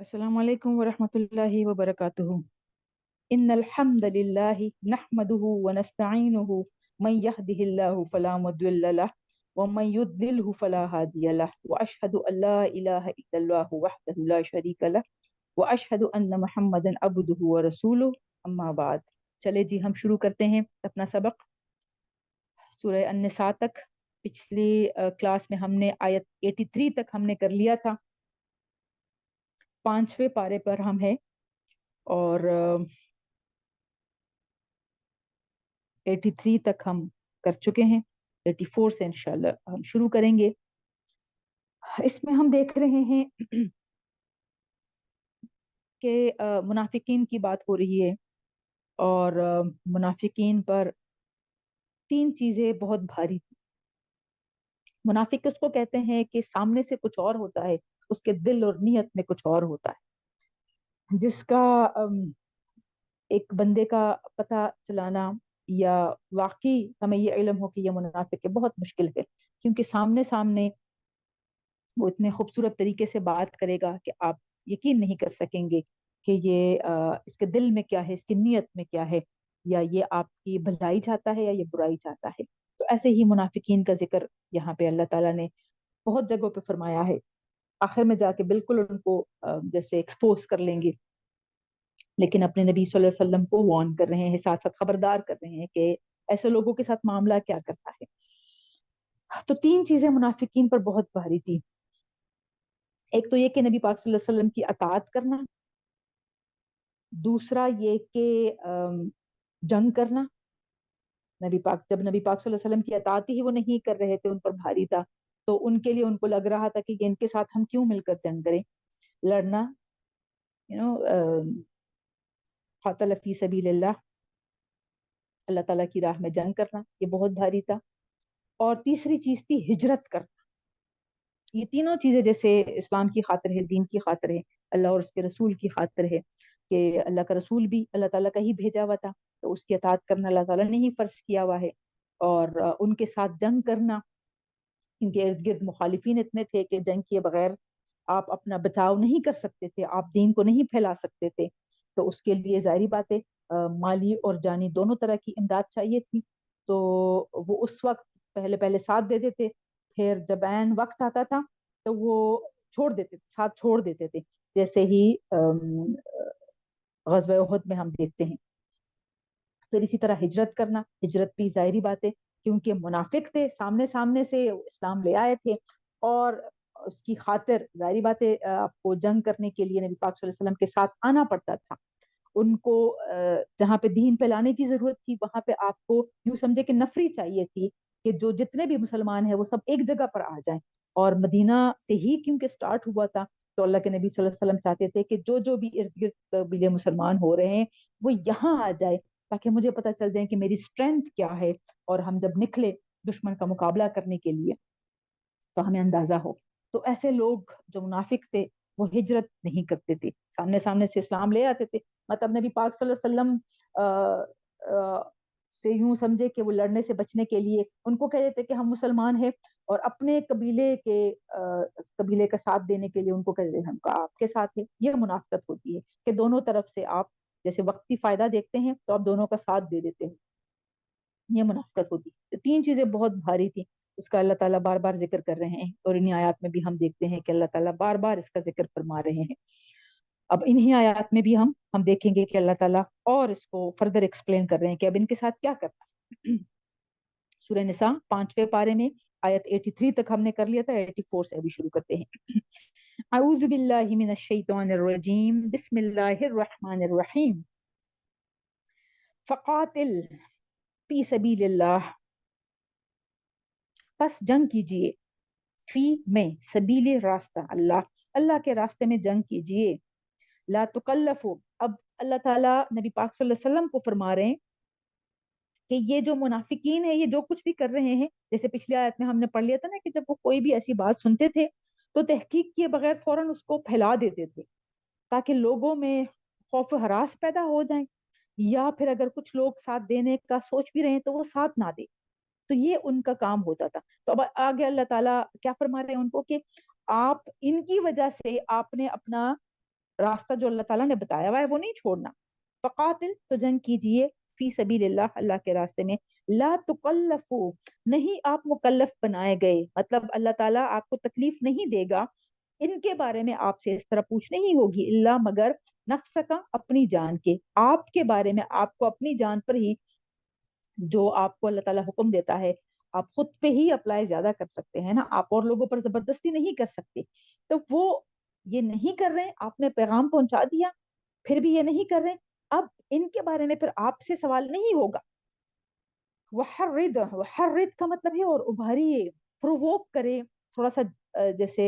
अस्सलाम वालेकुम वरहमतुल्लाहि वबरकातुहू। इन्नल हम्दलिल्लाहि नहमदुहु व नस्तईनुहु मन यहदिहिल्लाहु फला मुदिल्ल लहु व मन युद्लिलहु फला हादिय लहु व अशहदु अल्ला इलाहा इल्लल्लाहु वहदहु ला शरीका लहु व अशहदु अन्न मुहम्मदन अब्दुहु व रसूलुहु। अम्मा बाद। चले जी, हम शुरू करते हैं अपना सबक सूरह अन-निसा तक। पिछली क्लास में हमने आयत 83 तक हमने कर लिया था। 5वें पारे पर हम हैं और 83 तक हम कर चुके हैं। 84 से इंशाल्लाह हम शुरू करेंगे। इसमें हम देख रहे हैं कि मुनाफिकीन की बात हो रही है और मुनाफिकीन पर तीन चीजें बहुत भारी थी। मुनाफिक उसको कहते हैं कि सामने से कुछ और होता है, उसके दिल और नीयत में कुछ और होता है। जिसका एक बंदे का पता चलाना या वाकई हमें ये इल्म हो कि ये मुनाफिक है बहुत मुश्किल है, क्योंकि सामने सामने वो इतने खूबसूरत तरीके से बात करेगा कि आप यकीन नहीं कर सकेंगे कि ये इसके दिल में क्या है, इसकी नीयत में क्या है, या ये आपकी भलाई चाहता है या ये बुराई चाहता है। तो ऐसे ही मुनाफिकीन का जिक्र यहाँ पे अल्लाह ताला ने बहुत जगहों पे फरमाया है। आखिर में जाके बिल्कुल उनको जैसे एक्सपोज कर लेंगे, लेकिन अपने नबी सल्लल्लाहु अलैहि वसल्लम को वार्न कर रहे हैं, साथ साथ खबरदार कर रहे हैं कि ऐसे लोगों के साथ मामला क्या करता है। तो तीन चीजें मुनाफिकीन पर बहुत भारी थी। एक तो ये कि नबी पाक सल्लल्लाहु अलैहि वसल्लम की अतात करना, दूसरा ये कि जंग करना। नबी पाक सल्लल्लाहु अलैहि वसल्लम की अतात ही वो नहीं कर रहे थे, उन पर भारी था। तो उनके लिए उनको लग रहा था कि इनके साथ हम क्यों मिलकर जंग करें, लड़ना, यू नो, क़ातल फी सबीलिल्लाह, अल्लाह ताला की राह में जंग करना, ये बहुत भारी था। और तीसरी चीज थी हिजरत करना। ये तीनों चीजें जैसे इस्लाम की खातिर है, दीन की खातिर है, अल्लाह और उसके रसूल की खातिर है, कि अल्लाह का रसूल भी अल्लाह ताला का ही भेजा हुआ था, तो उसकी अतात करना अल्लाह ताला ने ही फर्ज किया हुआ है। और उनके साथ जंग करना, इनके इर्द गिर्द मुखालिफिन इतने थे कि जंग किए बगैर आप अपना बचाव नहीं कर सकते थे, आप दीन को नहीं फैला सकते थे। तो उसके लिए जाहिर बात है माली और जानी दोनों तरह की इमदाद चाहिए थी। तो वो उस वक्त पहले पहले साथ दे देते, फिर जब ऐन वक्त आता था तो वो छोड़ देते, साथ छोड़ देते थे। जैसे ही ग़ज़वा उहद में हम देखते हैं। फिर इसी तरह हिजरत करना, हिजरत भी जाहिर बात है क्योंकि मुनाफिक थे, सामने सामने से इस्लाम ले आए थे, और उसकी खातिर जाहिर बात है आपको जंग करने के लिए नबी पाक सल्लल्लाहु अलैहि वसल्लम के साथ आना पड़ता था। उनको जहाँ पे दीन फैलाने की जरूरत थी वहां पे आपको यूं समझे कि नफरी चाहिए थी, कि जो जितने भी मुसलमान हैं वो सब एक जगह पर आ जाएं। और मदीना से ही क्योंकि स्टार्ट हुआ था, तो अल्लाह के नबी सल्लल्लाहु अलैहि वसल्लम चाहते थे कि जो जो भी इर्द गिर्द कबीले मुसलमान हो रहे हैं वो यहाँ आ जाए, ताकि मुझे पता चल जाए कि मेरी स्ट्रेंथ क्या है, और हम जब निकले दुश्मन का मुकाबला करने के लिए तो हमें अंदाजा हो। तो ऐसे लोग जो मुनाफिक थे वो हिजरत नहीं करते थे, सामने सामने से इस्लाम ले आते थे। मतलब नबी पाक सल्लल्लाहु अलैहि वसल्लम से यूं समझे कि वो लड़ने से बचने के लिए उनको कह देते कि हम मुसलमान हैं, और अपने कबीले का साथ देने के लिए उनको कह देते हम आपके साथ है। यह मुनाफिकत होती है कि दोनों तरफ से आप जैसे वक्ती फायदा देखते हैं तो आप दोनों का साथ दे देते हैं, ये मुनाफिकत होती है। तो तीन चीजें बहुत भारी थी, उसका अल्लाह ताला बार बार जिक्र कर रहे हैं, और इन्हीं आयत में भी हम देखते हैं कि अल्लाह ताला बार बार इसका जिक्र फरमा रहे हैं। अब इन्हीं आयत में भी हम देखेंगे कि अल्लाह ताला और इसको फर्दर एक्सप्लेन कर रहे हैं कि अब इनके साथ क्या करना है। सूरह निसा 5वें पारे में आयत 83 तक हमने कर लिया था, 84 से अभी शुरू करते हैं। अऊज़ु बिल्लाहि मिनश शैतानिर रजीम, बिस्मिल्लाहिर रहमानिर रहीम, फ़क़ातिल फी सबीलिल्लाह, बस जंग कीजिए, फी में, सबीले रास्ता, अल्लाह, अल्लाह के रास्ते में जंग कीजिए। ला तुकल्लफु, अब अल्लाह ताला नबी पाक सल्लल्लाहु अलैहि वसल्लम को फरमा रहे हैं कि ये जो मुनाफिकीन है ये जो कुछ भी कर रहे हैं, जैसे पिछली आयत में हमने पढ़ लिया था ना कि जब वो कोई भी ऐसी बात सुनते थे तो तहकीक किए बगैर फौरन उसको फैला देते थे, ताकि लोगों में खौफ हरास पैदा हो जाए, या फिर अगर कुछ लोग साथ देने का सोच भी रहे हैं तो वो साथ ना दे। तो ये उनका काम होता था। तो अब आगे अल्लाह ताला क्या फरमा रहे हैं उनको कि आप इनकी वजह से आपने अपना रास्ता जो अल्लाह ताला ने बताया हुआ है वो नहीं छोड़ना। फकातिल, तो जंग कीजिए, फी सबीलिल्लाह, अल्लाह के रास्ते में। ला तुकल्लफू, नहीं आप मुकल्लफ बनाए गए, मतलब अल्लाह ताला आपको तकलीफ नहीं देगा, इनके बारे में आपसे इस तरह पूछ नहीं होगी, इल्ला मगर नफ्स का, अपनी जान के, आपके बारे में आपको अपनी जान पर ही जो आपको अल्लाह ताला हुक्म देता है आप खुद पे ही अप्लाई ज्यादा कर सकते हैं ना, आप और लोगों पर जबरदस्ती नहीं कर सकते। तो वो ये नहीं कर रहे, आपने पैगाम पहुंचा दिया, फिर भी ये नहीं कर रहे, अब इनके बारे में फिर आपसे सवाल नहीं होगा। वहर्रिद, वहर्रिद का मतलब है और उभारिए, प्रोवोक करे, थोड़ा सा जैसे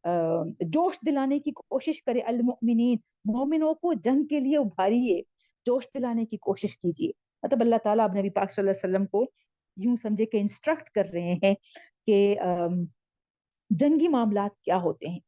जोश दिलाने की कोशिश करे, अल मुमिनीन, मोमिनों को जंग के लिए उभारिए, जोश दिलाने की कोशिश कीजिए। मतलब अल्लाह ताला अब नबी पाक सल्लल्लाहु अलैहि वसल्लम को यूं समझे कि इंस्ट्रक्ट कर रहे हैं कि जंगी मामलात क्या होते हैं,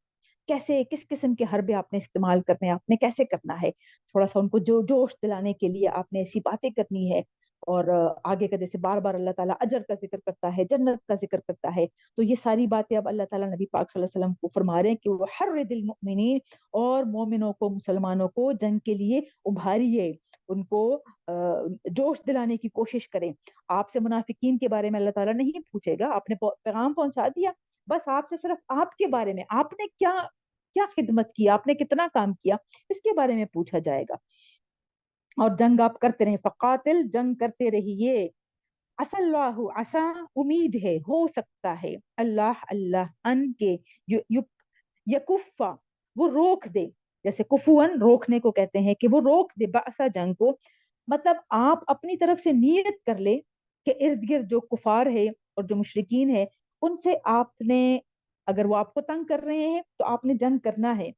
कैसे किस किस्म के हरबे आपने इस्तेमाल करने हैं, आपने कैसे करना है, थोड़ा सा उनको जो जोश दिलाने के लिए आपने ऐसी बातें करनी है। और आगे का जैसे बार बार अल्लाह ताला अजर का जिक्र करता है, जन्नत का जिक्र करता है, तो ये सारी बातें अब अल्लाह ताला नबी पाक सल्लल्लाहु अलैहि वसल्लम को फरमा रहे हैं कि वो हर्रिदिल मुमिनीन, और मोमिनों को, मुसलमानों को जंग के लिए उभारिए, उनको जोश दिलाने की कोशिश करें। आपसे मुनाफिकीन के बारे में अल्लाह ताला नहीं पूछेगा, आपने पैगाम पहुंचा दिया, बस आपसे सिर्फ आपके बारे में, आपने क्या क्या खिदमत की, आपने कितना काम किया, इसके बारे में पूछा जाएगा। और जंग आप करते रहे, फकातिल, जंग करते रहिए, असल्लाहु, असा, उम्मीद है, हो सकता है, अल्लाह, अल्लाह, अन के, यु, यु, यकुफ़ा, वो रोक दे, जैसे कुफुअन रोकने को कहते हैं, कि वो रोक दे बासा, जंग को। मतलब आप अपनी तरफ से नियत कर ले कि इर्द गिर्द जो कुफार है और जो मुशरिकीन है उनसे आपने, अगर वो आपको तंग कर रहे हैं तो आपने जंग करना है।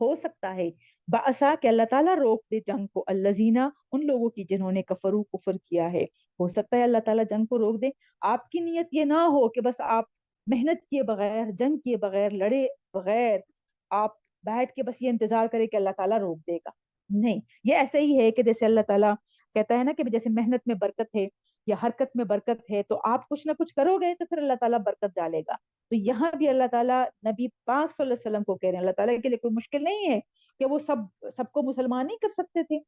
हो सकता है बासा कि अल्लाह ताला रोक दे जंग को, अल्लजीना, उन लोगों की जिन्होंने कफरू, कुफर किया है, हो सकता है अल्लाह ताला जंग को रोक दे। आपकी नीयत ये ना हो कि बस आप मेहनत किए बगैर, जंग किए बगैर, लड़े बगैर आप बैठ के बस ये इंतजार करें कि अल्लाह ताला रोक देगा, नहीं। ये ऐसे ही है कि जैसे अल्लाह ताला कहता है ना कि जैसे मेहनत में बरकत है या हरकत में बरकत है, तो आप कुछ ना कुछ करोगे तो फिर अल्लाह ताला बरकत डालेगा। तो यहाँ भी अल्लाह ताला नबी पाक सल्लल्लाहु अलैहि वसल्लम को कह रहे हैं, अल्लाह ताला के लिए कोई मुश्किल नहीं है कि वो सबको मुसलमान नहीं कर सकते थे,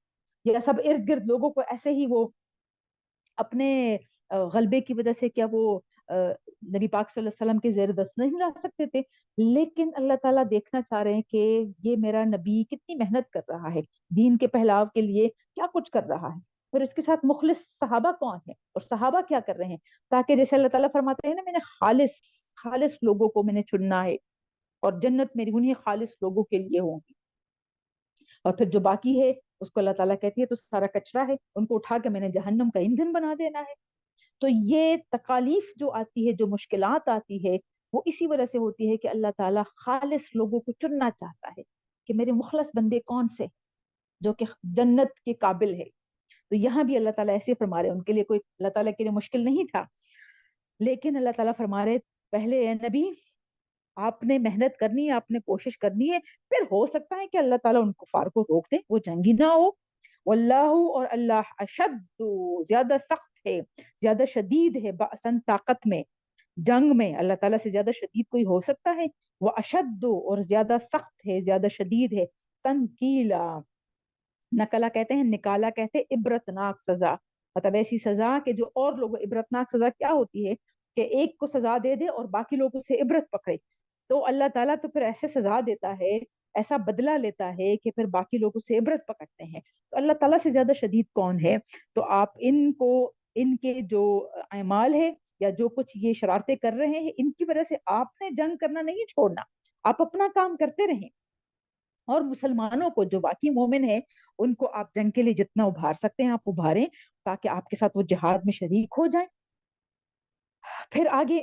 या सब इर्द गिर्द लोगों को ऐसे ही वो अपने गलबे की वजह से क्या वो नबी पाक सल्लल्लाहु अलैहि वसल्लम के जेर दस्त नहीं ला सकते थे। लेकिन अल्लाह ताला देखना चाह रहे हैं कि ये मेरा नबी कितनी मेहनत कर रहा है, दीन के फैलाव के लिए क्या कुछ कर रहा है। फिर इसके साथ मुखलिस सहाबा कौन है और सहाबा क्या कर रहे हैं, ताकि जैसे अल्लाह ताला फरमाते हैं ना, मैंने खालिस खालिस लोगों को मैंने चुनना है, और जन्नत मेरी उन्हीं खालिस लोगों के लिए होगी। और फिर जो बाकी है उसको अल्लाह ताला कहती है तो सारा कचरा है, उनको उठा के मैंने जहन्नम का ईंधन बना देना है। तो ये तकालीफ जो आती है, जो मुश्किलात आती है, वो इसी वजह से होती है कि अल्लाह ताला खालिस लोगों को चुनना चाहता है कि मेरे मुखलस बंदे कौन से, जो कि जन्नत के काबिल है। तो यहाँ भी अल्लाह ताला ऐसे फरमा रहे हैं, उनके लिए कोई, अल्लाह ताला के लिए मुश्किल नहीं था, लेकिन अल्लाह ताला फरमा रहे पहले ए नबी आपने मेहनत करनी है, आपने कोशिश करनी है, फिर हो सकता है कि अल्लाह ताला उन कुफार को रोक दे, वो जंगी ना हो। वल्लाहु, और अल्लाह, अशद्दु, ज्यादा सख्त है, ज्यादा शदीद है, बासन, ताकत में, जंग में अल्लाह ताला से ज्यादा शदीद कोई हो सकता है। वो अशद्दु, और ज्यादा सख्त है, ज्यादा शदीद है, तनकीला, नकला कहते हैं, निकाला कहते हैं, इबरतनाक सजा, मतलब ऐसी सजा कि जो और लोगों, इबरतनाक सजा क्या होती है कि एक को सजा दे दे और बाकी लोग उससे इबरत पकड़े। तो अल्लाह ताला तो फिर ऐसे सजा देता है, ऐसा बदला लेता है कि फिर बाकी लोग उससे इबरत पकड़ते हैं। तो अल्लाह ताला से ज्यादा शदीद कौन है। तो आप इनको, इनके जो अमाल है या जो कुछ ये शरारतें कर रहे हैं, इनकी वजह से आपने जंग करना नहीं छोड़ना, आप अपना काम करते रहें। और मुसलमानों को, जो बाकी मोमिन है, उनको आप जंग के लिए जितना उभार सकते हैं आप उभारें, ताकि आपके साथ वो जिहाद में शरीक हो जाए। फिर आगे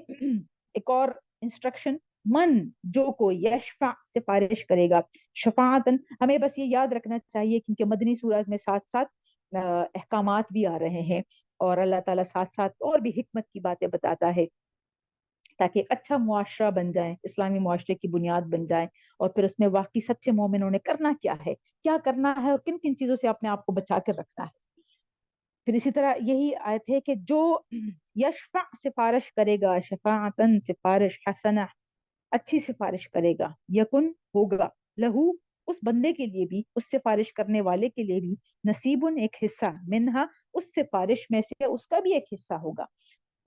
एक और इंस्ट्रक्शन, मन, जो कोई यशफा, सिफारिश करेगा, शफातन, हमें बस ये याद रखना चाहिए क्योंकि मदनी सूरज में साथ साथ अहकामात भी आ रहे हैं, और अल्लाह ताला साथ साथ और भी हिकमत की बातें बताता है, ताकि एक अच्छा मुआशरा बन जाए, इस्लामी मुआशरे की बुनियाद बन जाए। और फिर उसमें वाकई सच्चे मोमिनों ने करना क्या है, क्या करना है, और किन किन चीजों से अपने आप को बचा कर रखना है। फिर इसी तरह यही आयत है कि जो यशफा, सिफारिश करेगा, शफाअतन, सिफारिश, हसना, अच्छी सिफारिश करेगा, यकुन, होगा, लहू, उस बंदे के लिए भी, उस सिफारिश करने वाले के लिए भी, नसीबुन एक हिस्सा, मिनहा उस सिफारिश में से उसका भी एक हिस्सा होगा,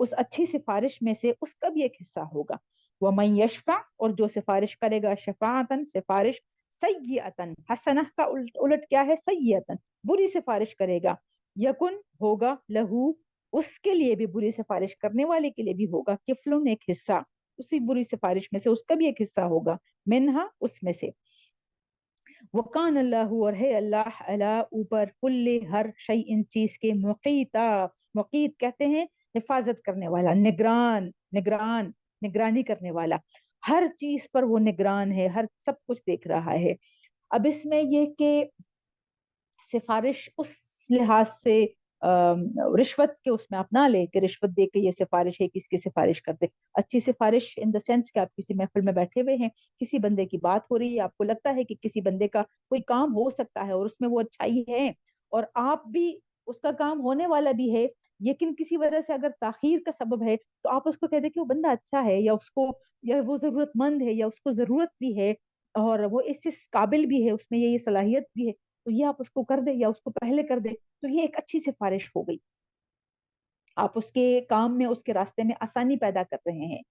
उस अच्छी सिफारिश में से उसका भी एक हिस्सा होगा। वमन यशफा और जो सिफारिश करेगा, शफाअतन सिफारिश, सय्यतन हसनह का उलट क्या है, सय्यतन बुरी सिफारिश करेगा, यकुन होगा, लहू उसके लिए भी, बुरी सिफारिश करने वाले के लिए भी होगा, किफलुन एक हिस्सा, उसी बुरी सिफारिश में से उसका भी एक हिस्सा होगा, मिनहा उसमें से। वकान अल्लाह और है अल्लाह अला ऊपर, कुल्ले हर शई इन चीज के, मुकीता मुकीत कहते हैं हिफाजत करने वाला, निगरान निगरान निगरानी करने वाला, हर चीज पर वो निगरान है, हर सब कुछ देख रहा है। अब इसमें ये कि सिफारिश उस लिहाज से रिश्वत के उसमें अपना ले कि रिश्वत दे के ये सिफारिश है, किसकी सिफारिश कर दे। अच्छी सिफारिश इन द सेंस कि आप किसी महफिल में बैठे हुए हैं, किसी बंदे की बात हो रही है, आपको लगता है कि किसी बंदे का कोई काम हो सकता है और उसमें वो अच्छाई है, और आप भी उसका काम होने वाला भी है, लेकिन किसी वजह से अगर ताखीर का सबब है, तो आप उसको कह दे कि वो बंदा अच्छा है, या उसको, या वो जरूरतमंद है, या उसको जरूरत भी है, और वो इस काबिल भी है, उसमें ये सलाहियत भी है, तो ये आप उसको कर दे या उसको पहले कर दे, तो ये एक अच्छी सिफारिश हो गई। आप उसके काम में, उसके रास्ते में आसानी पैदा कर रहे हैं।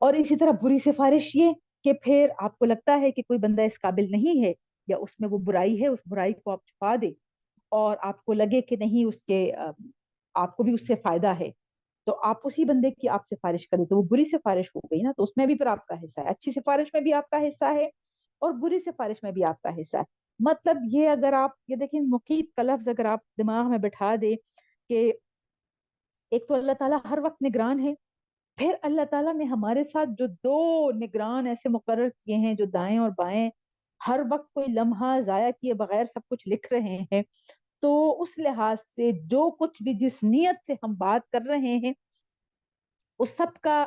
और इसी तरह बुरी सिफारिश ये कि फिर आपको लगता है कि कोई बंदा इस काबिल नहीं है, या उसमें वो बुराई है, उस बुराई को आप छुपा दे, और आपको लगे कि नहीं उसके आपको भी उससे फायदा है, तो आप उसी बंदे की आप सिफारिश करें, तो वो बुरी सिफारिश हो गई ना। तो उसमें भी फिर आपका हिस्सा है, अच्छी सिफारिश में भी आपका हिस्सा है और बुरी सिफारिश में भी आपका हिस्सा है। मतलब ये, अगर आप ये देखें, मुकीत का लफ्ज अगर आप दिमाग में बैठा दे कि एक तो अल्लाह ताला हर वक्त निगरान है, फिर अल्लाह ताला ने हमारे साथ जो दो निगरान ऐसे मुकर्रर किए हैं, जो दाएं और बाएं हर वक्त कोई लम्हा जाया किए बगैर सब कुछ लिख रहे हैं, तो उस लिहाज से जो कुछ भी जिस नीयत से हम बात कर रहे हैं, उस सब का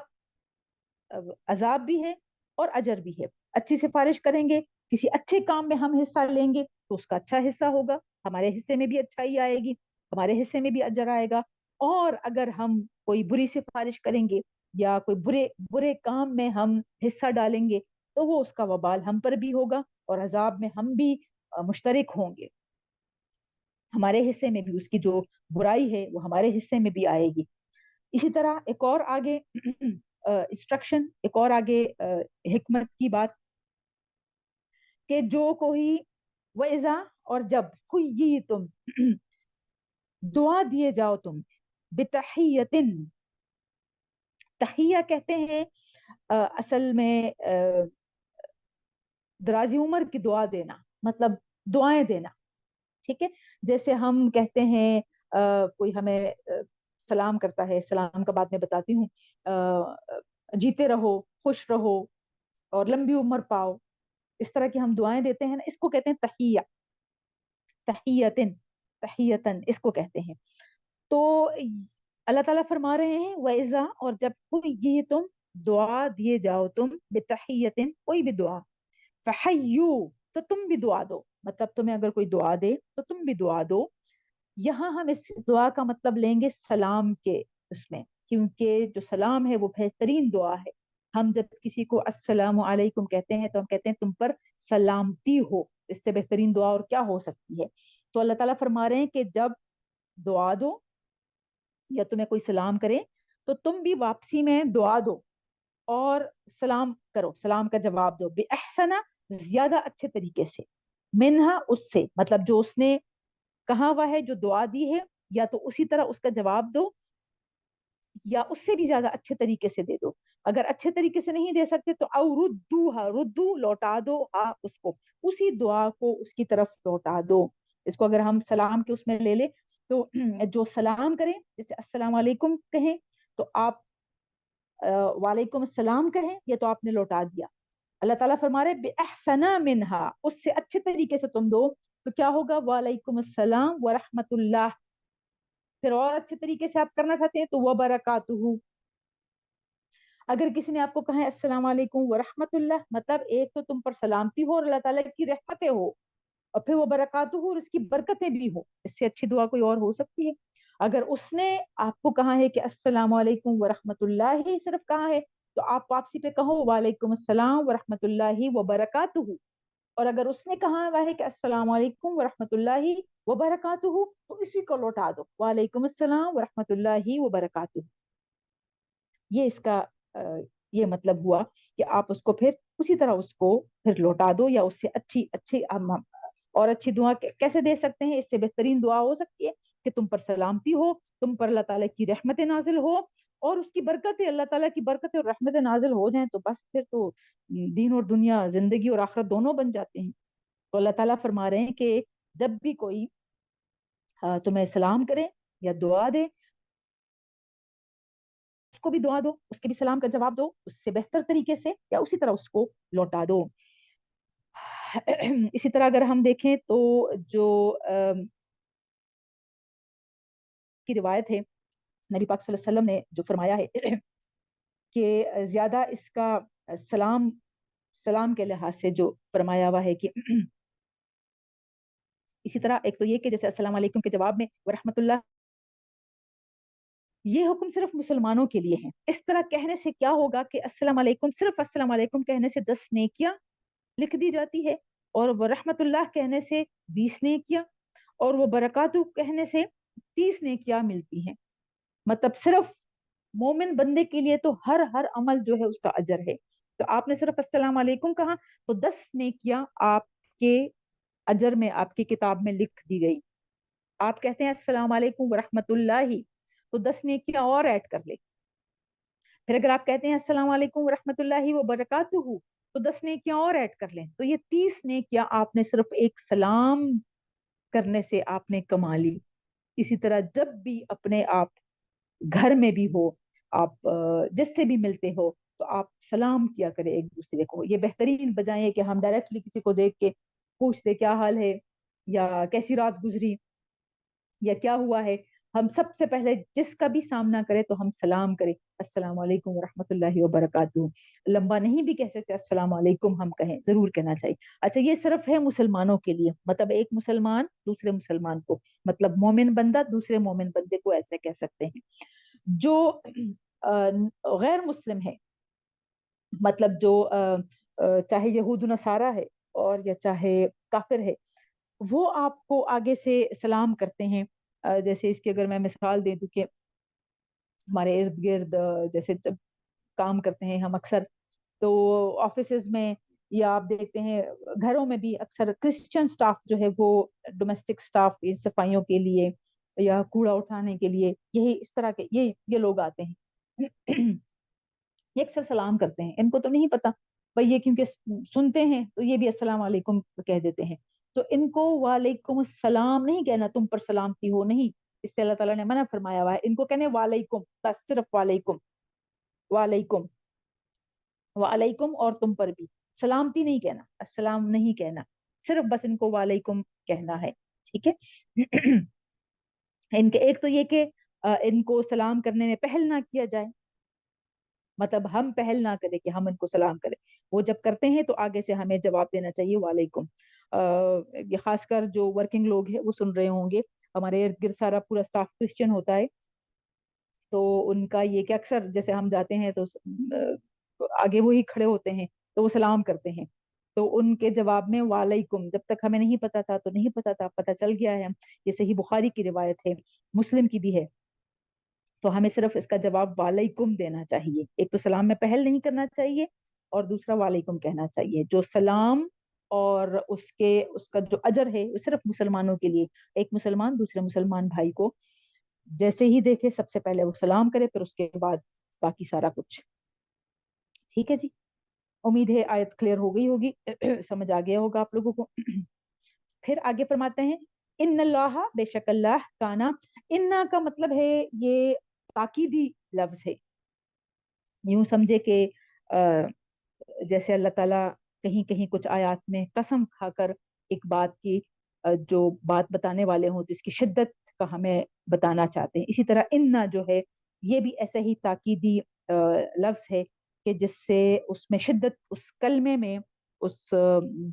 अजाब भी है और अजर भी है। अच्छी सिफारिश करेंगे, किसी अच्छे काम में हम हिस्सा लेंगे, तो उसका अच्छा हिस्सा होगा, हमारे हिस्से में भी अच्छाई आएगी, हमारे हिस्से में भी अजर आएगा। और अगर हम कोई बुरी सिफारिश करेंगे या कोई बुरे बुरे काम में हम हिस्सा डालेंगे, तो वो उसका वबाल हम पर भी होगा और अजाब में हम भी मुश्तरक होंगे, हमारे हिस्से में भी उसकी जो बुराई है वो हमारे हिस्से में भी आएगी। इसी तरह एक और आगे इंस्ट्रक्शन, एक और आगे हिकमत की बात, कि जो कोई वैजा और जब हुई तुम दुआ दिए जाओ तुम, बितहियतिन, तहिया कहते हैं असल में दराजी उम्र की दुआ देना, मतलब दुआएं देना, ठीक है। जैसे हम कहते हैं कोई हमें सलाम करता है, सलाम का बाद में बताती हूँ, जीते रहो, खुश रहो और लंबी उम्र पाओ, इस तरह की हम दुआएं देते हैं ना, इसको कहते हैं तहिया, तहियतन, तहियतन इसको कहते हैं। तो अल्लाह ताला फरमा रहे हैं वैजा और जब कोई ये तुम दुआ दिए जाओ तुम, बेतहियतिन कोई भी दुआ, फहयू तो तुम भी दुआ दो, मतलब तुम्हें अगर कोई दुआ दे तो तुम भी दुआ दो। यहाँ हम इस दुआ का मतलब लेंगे सलाम के उसमें, क्योंकि जो सलाम है वो बेहतरीन दुआ है। हम जब किसी को अस्सलामु अलैकुम कहते हैं, तो हम कहते हैं तुम पर सलामती हो, इससे बेहतरीन दुआ और क्या हो सकती है। तो अल्लाह ताला फरमा रहे हैं कि जब दुआ दो या तुम्हें कोई सलाम करे, तो तुम भी वापसी में दुआ दो और सलाम करो, सलाम का जवाब दो, बेअहसना ज्यादा अच्छे तरीके से, मिनहा उससे, मतलब जो उसने कहा हुआ है, जो दुआ दी है, या तो उसी तरह उसका जवाब दो, या उससे भी ज्यादा अच्छे तरीके से दे दो। अगर अच्छे तरीके से नहीं दे सकते तो औ रुद्दू हा, रुद्दू लौटा दो, हा उसको, उसी दुआ को उसकी तरफ लौटा दो। इसको अगर हम सलाम के उसमें ले ले, तो जो सलाम करें, जैसे अस्सलाम वालेकुम कहें, तो आप वालेकुम अस्सलाम कहें, ये तो आपने लौटा दिया। अल्लाह ताला फरमा रहे बेअहसना मिनहा, उससे अच्छे तरीके से तुम दो, तो क्या होगा, वालेकुम अस्सलाम व रहमतुल्लाह। फिर और अच्छे तरीके से आप करना चाहते हैं तो वह बरकातुहू। अगर किसी ने आपको कहा है अस्सलाम वालेकुम व रहमतुल्लाह, मतलब एक तो तुम पर सलामती हो और अल्लाह ताला की रहमतें हो, और फिर वो बरकातुहू और उसकी बरकतें भी हो, इससे अच्छी दुआ कोई और हो सकती है। अगर उसने आपको कहा है कि अस्सलाम वालेकुम व रहमतुल्लाह ही सिर्फ कहा है, तो आप वापसी पे कहो वालेकुम अस्सलाम व रहमतुल्लाहि व बरकातुहू, اور اگر اس نے کہا ہوا ہے کہ السلام علیکم ورحمۃ اللہ وبرکاتہ تو اسی کو لوٹا دو، وعلیکم السلام ورحمۃ اللہ وبرکاتہ. یہ اس کا یہ مطلب ہوا کہ آپ اس کو پھر اسی طرح اس کو پھر لوٹا دو، یا اس سے اچھی اچھی اور اچھی دعا کیسے دے سکتے ہیں؟ اس سے بہترین دعا ہو سکتی ہے کہ تم پر سلامتی ہو، تم پر اللہ تعالیٰ کی رحمت نازل ہو، اور اس کی برکتیں، اللہ تعالیٰ کی برکتیں اور رحمتیں نازل ہو جائیں تو بس پھر تو دین اور دنیا، زندگی اور آخرت دونوں بن جاتے ہیں. تو اللہ تعالیٰ فرما رہے ہیں کہ جب بھی کوئی تمہیں سلام کرے یا دعا دے، اس کو بھی دعا دو، اس کے بھی سلام کا جواب دو اس سے بہتر طریقے سے، یا اسی طرح اس کو لوٹا دو. اسی طرح اگر ہم دیکھیں تو جو کی روایت ہے، نبی پاک صلی اللہ علیہ وسلم نے جو فرمایا ہے کہ زیادہ اس کا سلام کے لحاظ سے جو فرمایا ہوا ہے کہ اسی طرح ایک تو یہ کہ جیسے السلام علیکم کے جواب میں ورحمت اللہ، یہ حکم صرف مسلمانوں کے لیے ہے. اس طرح کہنے سے کیا ہوگا کہ السلام علیکم، صرف السلام علیکم کہنے سے 10 نیکیاں لکھ دی جاتی ہے، اور وہ رحمت اللہ کہنے سے 20 نیکیاں، اور وہ برکاتہ کہنے سے 30 نیکیاں ملتی ہیں. مطلب صرف مومن بندے کے لیے تو ہر عمل جو ہے اس کا اجر ہے. تو آپ نے صرف السلام علیکم کہا تو 10 نیکیاں آپ کے اجر میں، آپ کی کتاب میں لکھ دی گئی. آپ کہتے ہیں السلام علیکم ورحمت اللہ تو 10 نیکیاں اور ایڈ کر لے. پھر اگر آپ کہتے ہیں السلام علیکم ورحمت اللہ وبرکاتہ تو 10 نیکیاں اور ایڈ کر لیں، تو یہ 30 نیکیاں آپ نے صرف ایک سلام کرنے سے آپ نے کما لی. اسی طرح جب بھی اپنے آپ گھر میں بھی ہو، آپ جس سے بھی ملتے ہو تو آپ سلام کیا کرے ایک دوسرے کو. یہ بہترین بجائے کہ ہم ڈائریکٹلی کسی کو دیکھ کے پوچھتے کیا حال ہے، یا کیسی رات گزری، یا کیا ہوا ہے. ہم سب سے پہلے جس کا بھی سامنا کرے تو ہم سلام کریں، السلام علیکم ورحمۃ اللہ وبرکاتہ. لمبا نہیں بھی کہہ سکتے، السلام علیکم ہم کہیں، ضرور کہنا چاہیے. اچھا، یہ صرف ہے مسلمانوں کے لیے، مطلب ایک مسلمان دوسرے مسلمان کو، مطلب مومن بندہ دوسرے مومن بندے کو ایسے کہہ سکتے ہیں. جو غیر مسلم ہے، مطلب جو چاہے یہود نصارہ ہے اور یا چاہے کافر ہے، وہ آپ کو آگے سے سلام کرتے ہیں. جیسے اس کی اگر میں مثال دے دوں کہ ہمارے ارد گرد جیسے جب کام کرتے ہیں ہم اکثر، تو آفیسز میں یا آپ دیکھتے ہیں گھروں میں بھی اکثر کرسچن سٹاف جو ہے وہ ڈومیسٹک سٹاف صفائیوں کے لیے یا کوڑا اٹھانے کے لیے، یہی اس طرح کے یہ لوگ آتے ہیں. یہ اکثر سلام کرتے ہیں. ان کو تو نہیں پتا بھائی، یہ کیونکہ سنتے ہیں تو یہ بھی السلام علیکم کہہ دیتے ہیں. تو ان کو وعلیکم السلام نہیں کہنا، تم پر سلامتی ہو، نہیں. اس سے اللہ تعالیٰ نے منع فرمایا ہوا ہے. ان کو کہنے وعلیکم، بس صرف وعلیکم، وعلیکم، وعلیکم، اور تم پر بھی سلامتی نہیں کہنا، السلام نہیں کہنا، صرف بس ان کو وعلیکم کہنا ہے. ٹھیک ہے. ان کے ایک تو یہ کہ ان کو سلام کرنے میں پہل نہ کیا جائے، مطلب ہم پہل نہ کریں کہ ہم ان کو سلام کریں. وہ جب کرتے ہیں تو آگے سے ہمیں جواب دینا چاہیے وعلیکم. یہ خاص کر جو ورکنگ لوگ ہیں وہ سن رہے ہوں گے، ہمارے ارد گرد سارا پورا سٹاف کرسچن ہوتا ہے، تو ان کا یہ کہ اکثر جیسے ہم جاتے ہیں تو آگے وہی کھڑے ہوتے ہیں تو وہ سلام کرتے ہیں. تو ان کے جواب میں وعلیکم، جب تک ہمیں نہیں پتا تھا تو نہیں پتا تھا، پتا چل گیا ہے. یہ صحیح بخاری کی روایت ہے، مسلم کی بھی ہے. تو ہمیں صرف اس کا جواب وعلیکم دینا چاہیے. ایک تو سلام میں پہل نہیں کرنا چاہیے، اور دوسرا وعلیکم کہنا چاہیے. جو سلام اور اس کا جو اجر ہے وہ صرف مسلمانوں کے لیے. ایک مسلمان دوسرے مسلمان بھائی کو جیسے ہی دیکھے سب سے پہلے وہ سلام کرے، پھر اس کے بعد باقی سارا کچھ. ٹھیک ہے جی، امید ہے آیت کلیئر ہو گئی ہوگی، سمجھ آ گیا ہوگا آپ لوگوں کو. پھر آگے فرماتے ہیں ان اللہ، بے شک اللہ، کانا، انا کا مطلب ہے یہ تاکیدی لفظ ہے. یوں سمجھے کہ جیسے اللہ تعالیٰ کہیں کہیں کچھ آیات میں قسم کھا کر ایک بات کی جو بات بتانے والے ہوں تو اس کی شدت کا ہمیں بتانا چاہتے ہیں. اسی طرح انا جو ہے یہ بھی ایسے ہی تاکیدی لفظ ہے کہ جس سے اس میں شدت، اس کلمے میں، اس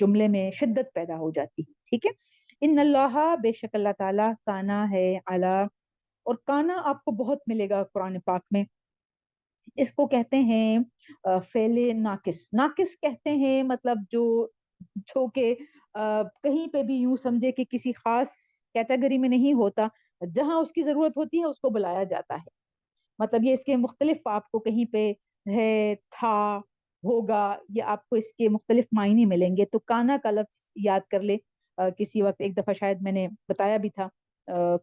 جملے میں شدت پیدا ہو جاتی ہے. ٹھیک ہے. ان اللہ، بے شک اللہ تعالیٰ، کانا ہے اعلیٰ، اور کانا آپ کو بہت ملے گا قرآن پاک میں. اس کو کہتے ہیں فعل ناقص. ناقص کہتے ہیں مطلب جو جو کہ کہیں پہ بھی یوں سمجھے کہ کسی خاص کیٹیگری میں نہیں ہوتا، جہاں اس کی ضرورت ہوتی ہے اس کو بلایا جاتا ہے. مطلب یہ اس کے مختلف آپ کو کہیں پہ ہے، تھا، ہوگا، یہ آپ کو اس کے مختلف معنی ملیں گے. تو کانا کا لفظ یاد کر لے. کسی وقت ایک دفعہ شاید میں نے بتایا بھی تھا،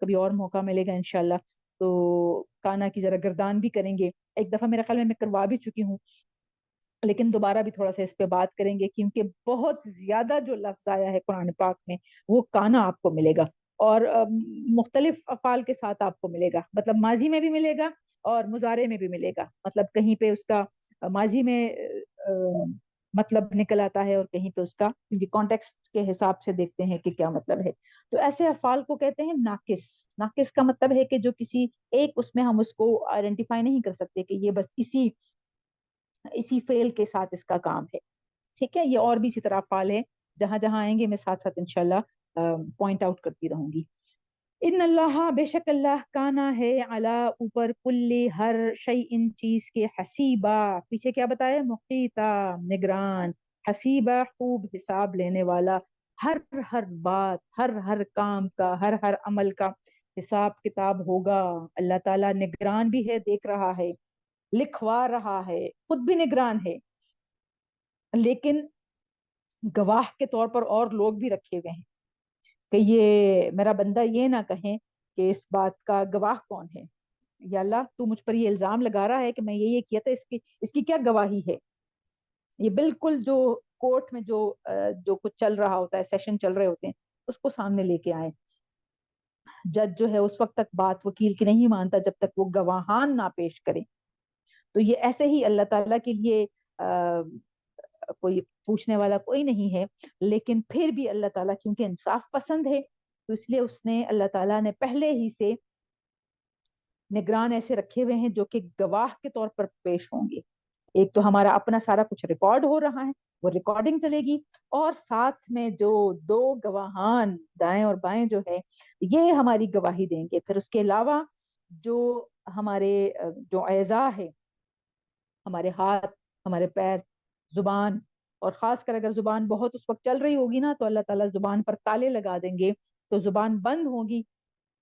کبھی اور موقع ملے گا انشاءاللہ تو کانا کی ذرا گردان بھی کریں گے. ایک دفعہ میرا خیال میں کروا بھی چکی ہوں، لیکن دوبارہ بھی تھوڑا سا اس پہ بات کریں گے، کیونکہ بہت زیادہ جو لفظ آیا ہے قرآن پاک میں وہ کانا آپ کو ملے گا. اور مختلف افعال کے ساتھ آپ کو ملے گا، مطلب ماضی میں بھی ملے گا اور مضارع میں بھی ملے گا. مطلب کہیں پہ اس کا ماضی میں مطلب نکل آتا ہے، اور کہیں پہ اس کا، کیونکہ کانٹیکسٹ کے حساب سے دیکھتے ہیں کہ کیا مطلب ہے. تو ایسے افعال کو کہتے ہیں ناقص. ناقص کا مطلب ہے کہ جو کسی ایک اس میں ہم اس کو آئیڈینٹیفائی نہیں کر سکتے کہ یہ بس اسی فعل کے ساتھ اس کا کام ہے. ٹھیک ہے، یہ اور بھی اسی طرح افعال ہے، جہاں جہاں آئیں گے میں ساتھ ساتھ انشاءاللہ پوائنٹ آؤٹ کرتی رہوں گی. ان اللہ، بے شک اللہ، کانا ہے، علا اوپر، کلی ہر، شیء ان چیز کے، حسیبا پیچھے کیا بتایا، مقیتا نگران، حسیبا خوب حساب لینے والا. ہر ہر بات، ہر کام کا، ہر عمل کا حساب کتاب ہوگا. اللہ تعالیٰ نگران بھی ہے، دیکھ رہا ہے، لکھوا رہا ہے، خود بھی نگران ہے، لیکن گواہ کے طور پر اور لوگ بھی رکھے ہوئے ہیں کہ یہ میرا بندہ یہ نہ کہیں کہ اس بات کا گواہ کون ہے. یا اللہ تو مجھ پر یہ الزام لگا رہا ہے کہ میں یہ کیا تھا، اس کی کیا گواہی ہے. یہ بالکل جو کورٹ میں جو کچھ چل رہا ہوتا ہے، سیشن چل رہے ہوتے ہیں، اس کو سامنے لے کے آئے. جج جو ہے اس وقت تک بات وکیل کی نہیں مانتا جب تک وہ گواہان نہ پیش کرے. تو یہ ایسے ہی اللہ تعالیٰ کے لیے کوئی پوچھنے والا کوئی نہیں ہے، لیکن پھر بھی اللہ تعالیٰ کیونکہ انصاف پسند ہے، تو اس لیے اس نے، اللہ تعالیٰ نے پہلے ہی سے نگران ایسے رکھے ہوئے ہیں جو کہ گواہ کے طور پر پیش ہوں گے. ایک تو ہمارا اپنا سارا کچھ ریکارڈ ہو رہا ہے، وہ ریکارڈنگ چلے گی، اور ساتھ میں جو دو گواہان دائیں اور بائیں جو ہے یہ ہماری گواہی دیں گے. پھر اس کے علاوہ جو ہمارے جو اعضاء ہے، ہمارے ہاتھ، ہمارے پیر، زبان، اور خاص کر اگر زبان بہت اس وقت چل رہی ہوگی نا تو اللہ تعالیٰ زبان پر تالے لگا دیں گے، تو زبان بند ہوگی.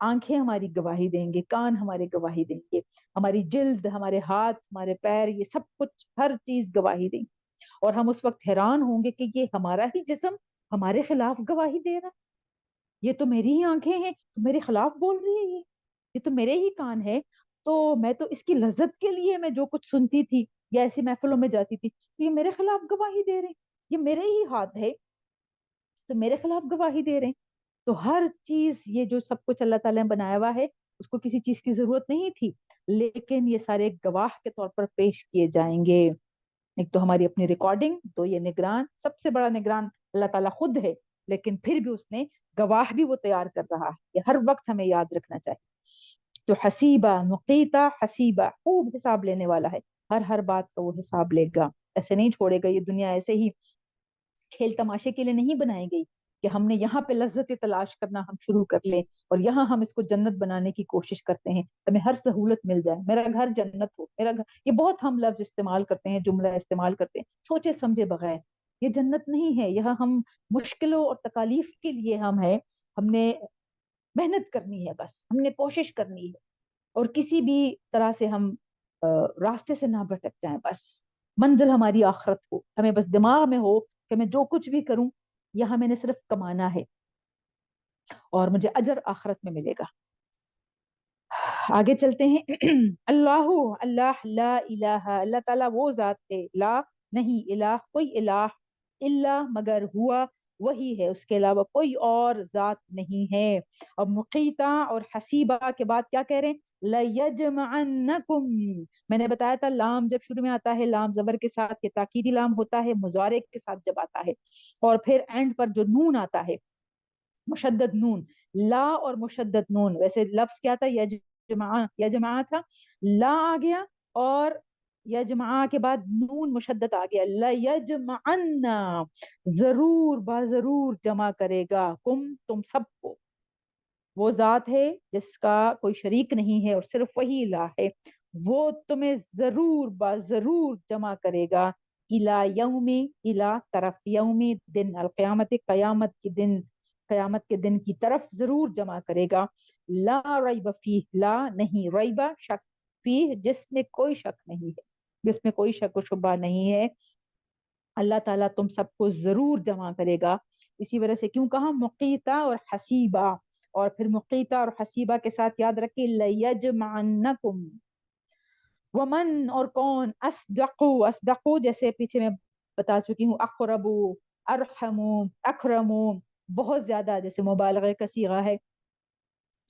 آنکھیں ہماری گواہی دیں گے، کان ہمارے گواہی دیں گے، ہماری جلد، ہمارے ہاتھ، ہمارے پیر، یہ سب کچھ ہر چیز گواہی دیں گے. اور ہم اس وقت حیران ہوں گے کہ یہ ہمارا ہی جسم ہمارے خلاف گواہی دے رہا، یہ تو میری ہی آنکھیں ہیں تو میرے خلاف بول رہی ہے، یہ تو میرے ہی کان ہے، تو میں تو اس کی لذت کے لیے میں جو کچھ سنتی تھی یا ایسی محفلوں میں جاتی تھی، تو یہ میرے خلاف گواہی دے رہے ہیں. یہ میرے ہی ہاتھ ہے تو میرے خلاف گواہی دے رہے ہیں. تو ہر چیز، یہ جو سب کچھ اللہ تعالیٰ نے بنایا ہوا ہے، اس کو کسی چیز کی ضرورت نہیں تھی، لیکن یہ سارے گواہ کے طور پر پیش کیے جائیں گے. ایک تو ہماری اپنی ریکارڈنگ، تو یہ نگران، سب سے بڑا نگران اللہ تعالیٰ خود ہے، لیکن پھر بھی اس نے گواہ بھی وہ تیار کر رہا ہے، یہ ہر وقت ہمیں یاد رکھنا چاہیے. تو حسیبہ، مقیتہ، حسیبہ خوب حساب لینے والا ہے، ہر بات کا وہ حساب لے گا، ایسے نہیں چھوڑے گا. یہ دنیا ایسے ہی کھیل تماشے کے لیے نہیں بنائی گئی کہ ہم نے یہاں پہ لذت تلاش کرنا ہم شروع کر لیں اور یہاں ہم اس کو جنت بنانے کی کوشش کرتے ہیں، ہمیں ہر سہولت مل جائے، میرا گھر جنت ہو، میرا گھر. یہ بہت ہم لفظ استعمال کرتے ہیں، جملہ استعمال کرتے ہیں سوچے سمجھے بغیر. یہ جنت نہیں ہے، یہاں ہم مشکلوں اور تکالیف کے لیے ہم نے محنت کرنی ہے، بس ہم نے کوشش کرنی ہے، اور کسی بھی طرح سے ہم راستے سے نہ بھٹک جائیں. بس منزل ہماری آخرت ہو، ہمیں بس دماغ میں ہو کہ میں جو کچھ بھی کروں یہاں میں نے صرف کمانا ہے اور مجھے اجر آخرت میں ملے گا. آگے چلتے ہیں. اللہ، اللہ، لا الہ، اللہ تعالیٰ وہ ذات ہے، لا نہیں، الہ کوئی الہ، الا مگر، ہوا وہی ہے، اس کے علاوہ کوئی اور ذات نہیں ہے. اب مقیتا اور حسیبہ کے بعد کیا کہہ رہے ہیں، لَيَجْمَعَنَّكُمْ. میں نے بتایا تھا لام جب شروع میں آتا ہے، لام زبر کے ساتھ، یہ تاکیدی لام ہوتا ہے مضارع کے ساتھ جب آتا ہے، اور پھر اینڈ پر جو نون آتا ہے مشدد نون، لا اور مشدد نون. ویسے لفظ کیا تھا، یجمع تھا، لا آ گیا اور یجمع کے بعد نون مشدد آ گیا. لیجمعن، ضرور با ضرور جمع کرے گا، تم سب کو. وہ ذات ہے جس کا کوئی شریک نہیں ہے اور صرف وہی الہ ہے، وہ تمہیں ضرور با ضرور جمع کرے گا इला यौमी, इला तरफ, यौमी दिन, अल क़यामत, क़यामत के दिन की तरफ जरूर जमा करेगा। ला रैब फीह, ला नहीं, रैबा शक, फीह जिसमें कोई शक नहीं है, जिसमें कोई शक व शुबा नहीं है, अल्लाह ताला तुम सबको जरूर जमा करेगा। इसी वजह से क्यों कहा मुक़ीता और हसीबा, और फिर मुक़ीता और हसीबा के साथ याद रखिए लयजमअन्नकुम, वमन और कौन, असदक़ु, असदक़ु जैसे पीछे मैं बता चुकी हूँ, अक़रबु, अरहमु, अकरमु, बहुत ज्यादा, जैसे मुबालगे का सीगा है,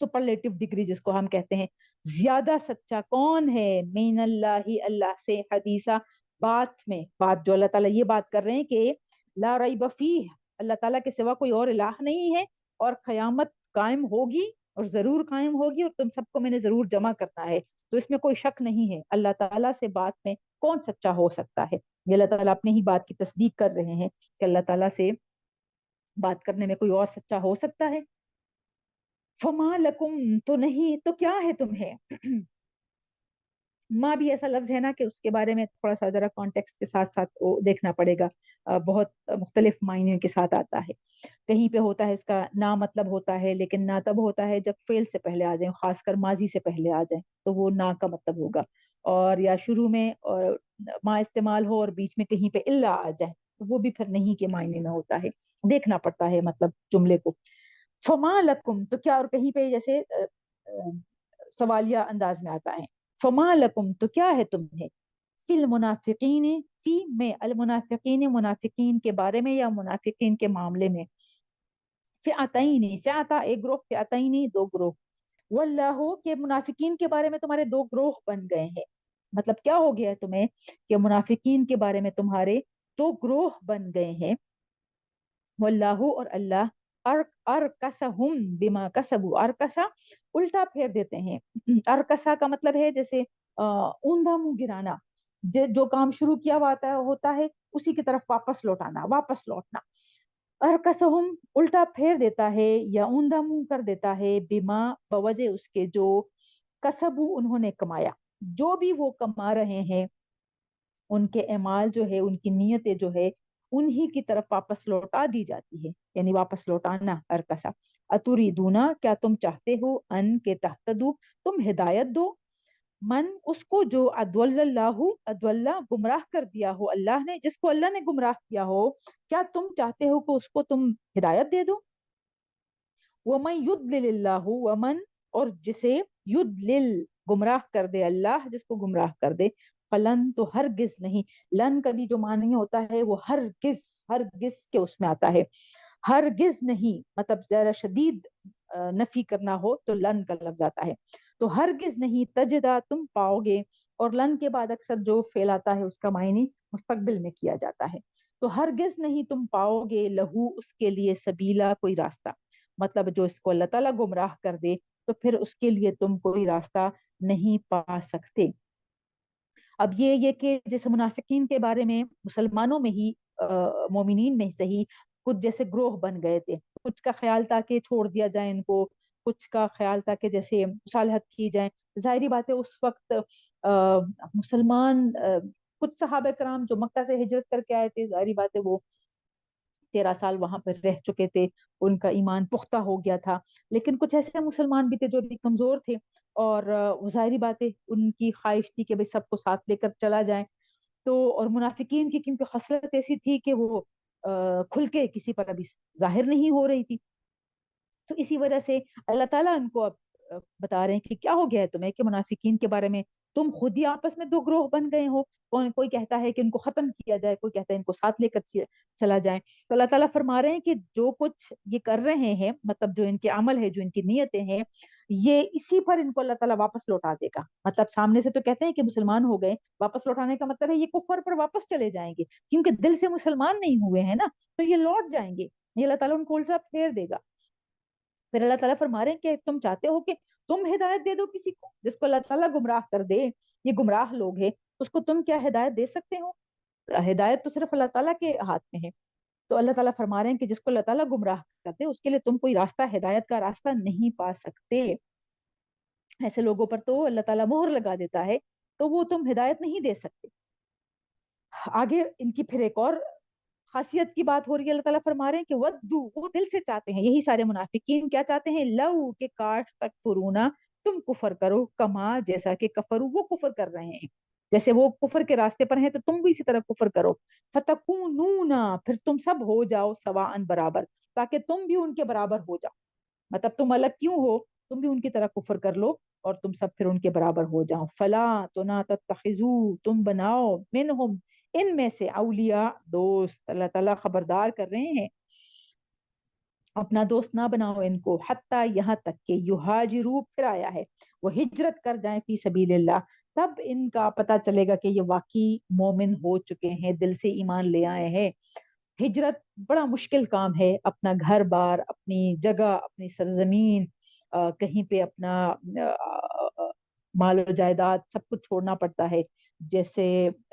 सुपरलेटिव डिग्री जिसको हम कहते हैं, ज्यादा सच्चा कौन है, मीनल्लाहि, अल्लाह से, हदीसा बात में, बात जो अल्लाह ताला ये बात कर रहे हैं कि ला रैब फीह, अल्लाह ताला के सिवा कोई और इलाह नहीं है, और कयामत कायम होगी, और जरूर कायम होगी, और तुम सबको मैंने जरूर जमा करना है, तो इसमें कोई शक नहीं है। अल्लाह ताला से बात में कौन सच्चा हो सकता है, ये अल्लाह ताला अपनी ही बात की तस्दीक कर रहे हैं कि अल्लाह ताला से बात करने में कोई और सच्चा हो सकता है। फमा लकुम, तो नहीं तो क्या है तुम्हें। माँ भी ऐसा लफ्ज है ना कि उसके बारे में थोड़ा सा जरा कॉन्टेक्स्ट के साथ साथ वो देखना पड़ेगा, बहुत मुख्तलिफ मायने के साथ आता है। कहीं पे होता है इसका ना मतलब होता है, लेकिन ना तब होता है जब फेल से पहले आ जाए, खासकर माजी से पहले आ जाए, तो वो ना का मतलब होगा। और या शुरू में और माँ इस्तेमाल हो और बीच में कहीं पे इल्ला आ जाए, तो वो भी फिर नहीं के मायने में होता है, देखना पड़ता है मतलब जुमले को। फमा लकुम, तो क्या, और कहीं पे जैसे सवालिया अंदाज में आता है, फमा लकुम तो क्या है तुम्हें, फिल मुनाफिकीन, फी में, अल मुनाफिकीन, मुनाफिकीन के बारे में या मुनाफिकीन के मामले में, फिअतैनी, फिअता एक ग्रोह, फिअतैनी दो ग्रोह, वल्लाहु के मुनाफिकीन के बारे में तुम्हारे दो ग्रोह बन गए हैं। मतलब क्या हो गया है तुम्हें कि मुनाफिकीन के बारे में तुम्हारे दो ग्रोह बन गए हैं। वल्लाहु और अल्लाह, अरकसहुम बिमा कसबु, अरकसा उल्टा फेर देते हैं। अरकसा का मतलब है जैसे ऊंधा मुंह गिराना, जो काम शुरू किया हुआ होता है उसी की तरफ वापस लौटाना, वापस लौटना। अरकसहुम उल्टा फेर देता है या ऊंधा मुंह कर देता है, बिमा बवजह उसके, जो कसबु उन्होंने कमाया, जो भी वो कमा रहे हैं, उनके अमाल जो है, उनकी नीयतें जो है, उन्हीं की तरफ वापस लौटा दी जाती है, यानी वापस लौटाना, अरकसा। अतुरीदूना, क्या तुम चाहते हो, अन के तहतदू, तुम हिदायत दो, मन उसको जो अद्वल्लाहु, अद्वल्ला गुमराह कर दिया हो अल्लाह ने, जिसको अल्लाह ने गुमराह किया हो, क्या तुम चाहते हो कि उसको तुम हिदायत दे दो। वमन युद्लिल्लाहु, वमन और जिसे, युद्लिल गुमराह कर दे अल्लाह, जिसको गुमराह कर दे, फलन तो हरगिज नहीं, लन का भी जो मानी होता है वो हरगिज, हरगिज के उसमें आता है, हरगिज नहीं, मतलब जरा शदीद नफी करना हो तो लन का लफ्ज आता है, तो हरगिज नहीं, तजदा तुम पाओगे, और लन के बाद अक्सर जो फेल आता है उसका मायने मुस्तकबिल में किया जाता है, तो हरगिज नहीं तुम पाओगे, लहू उसके लिए, सबीला कोई रास्ता, मतलब जो इसको अल्लाह ताला गुमराह कर दे तो फिर उसके लिए तुम कोई रास्ता नहीं पा सकते। अब ये कि जैसे मुनाफिकीन के बारे में मुसलमानों में ही, मोमिनीन में सही, कुछ जैसे ग्रोह बन गए थे, कुछ का ख्याल था कि छोड़ दिया जाए इनको, कुछ का ख्याल था कि जैसे मुसालहत की जाए। जाहिर बात है उस वक्त मुसलमान, कुछ सहाबा कराम जो मक्का से हिजरत करके आए थे, जाहिर बात है वो 13 साल वहां पर रह चुके थे, उनका ईमान पुख्ता हो गया था। लेकिन कुछ ऐसे मुसलमान भी थे जो भी कमजोर थे, और वो जाहिर बात है उनकी ख्वाहिश थी कि भाई सबको साथ लेकर चला जाए। तो और मुनाफिकीन की क्योंकि खसलत ऐसी थी कि वो खुल के किसी पर अभी जाहिर नहीं हो रही थी, तो इसी वजह से अल्लाह ताला उनको अब बता रहे हैं कि क्या हो गया है तुम्हें कि मुनाफिकीन के बारे में तुम खुद ही आपस में दो ग्रोह बन गए हो। कोई कहता है कि इनको खत्म किया जाए, कोई कहता है इनको साथ लेकर चला जाए। तो अल्लाह ताला फरमा रहे हैं कि जो कुछ ये कर रहे हैं, मतलब जो इनके अमल है, जो इनकी नीयतें हैं, ये इसी पर इनको अल्लाह ताला वापस लौटा देगा। मतलब सामने से तो कहते हैं कि मुसलमान हो गए, वापस लौटाने का मतलब है ये कुफर पर वापस चले जाएंगे, क्योंकि दिल से मुसलमान नहीं हुए हैं ना, तो ये लौट जाएंगे, ये अल्लाह ताला उनको उल्टा फेर देगा। फिर अल्लाह ताला फरमा रहे हैं कि तुम चाहते हो कि तुम हिदायत दे दो किसी को जिसको अल्लाह ताला गुमराह कर दे, ये गुमराह लोग हैं, उसको तुम क्या हिदायत दे सकते हो। हिदायत तो सिर्फ अल्लाह ताला के हाथ में है। तो अल्लाह ताला फरमा रहे हैं कि जिसको अल्लाह ताला गुमराह कर दे उसके लिए तुम कोई रास्ता, हिदायत का रास्ता नहीं पा सकते। ऐसे लोगों पर तो अल्लाह ताला मोहर लगा देता है, तो वो तुम हिदायत नहीं दे सकते। आगे इनकी फिर एक और खासियत की बात हो रही है। अल्लाह ताला फरमा रहे हैं कि वद्दू, वो दिल से चाहते हैं, यही सारे मुनाफिकीन क्या चाहते हैं, लव के काश तक फुरूना, तुम कुफर करो, कमा जैसा कि कफरू, वो कुफर कर रहे हैं, जैसे वो कुफर के रास्ते पर हैं तो तुम भी इसी तरह कुफर करो। फतकूनूना, फिर तुम सब हो जाओ सवाअन, बराबर, ताकि तुम भी उनके बराबर हो जाओ। मतलब तुम अलग क्यों हो, तुम भी उनकी तरह कुफर कर लो और तुम सब फिर उनके बराबर हो जाओ। फला तो ना तत्तखिजू, तुम बनाओ, मिनहुम, इनमें से, औलिया, दोस्त। अल्लाह ताला खबरदार कर रहे हैं, अपना दोस्त ना बनाओ इनको, हत्ता यहाँ तक के युहाजिरू, फिर आया है, वो हिजरत कर जाए फी सबीलिल्लाह, तब इनका पता चलेगा कि ये वाकई मोमिन हो चुके हैं, दिल से ईमान ले आए हैं। हिजरत बड़ा मुश्किल काम है, अपना घर बार, अपनी जगह, अपनी सरजमीन, कहीं पे अपना माल जायदाद सब कुछ छोड़ना पड़ता है। जैसे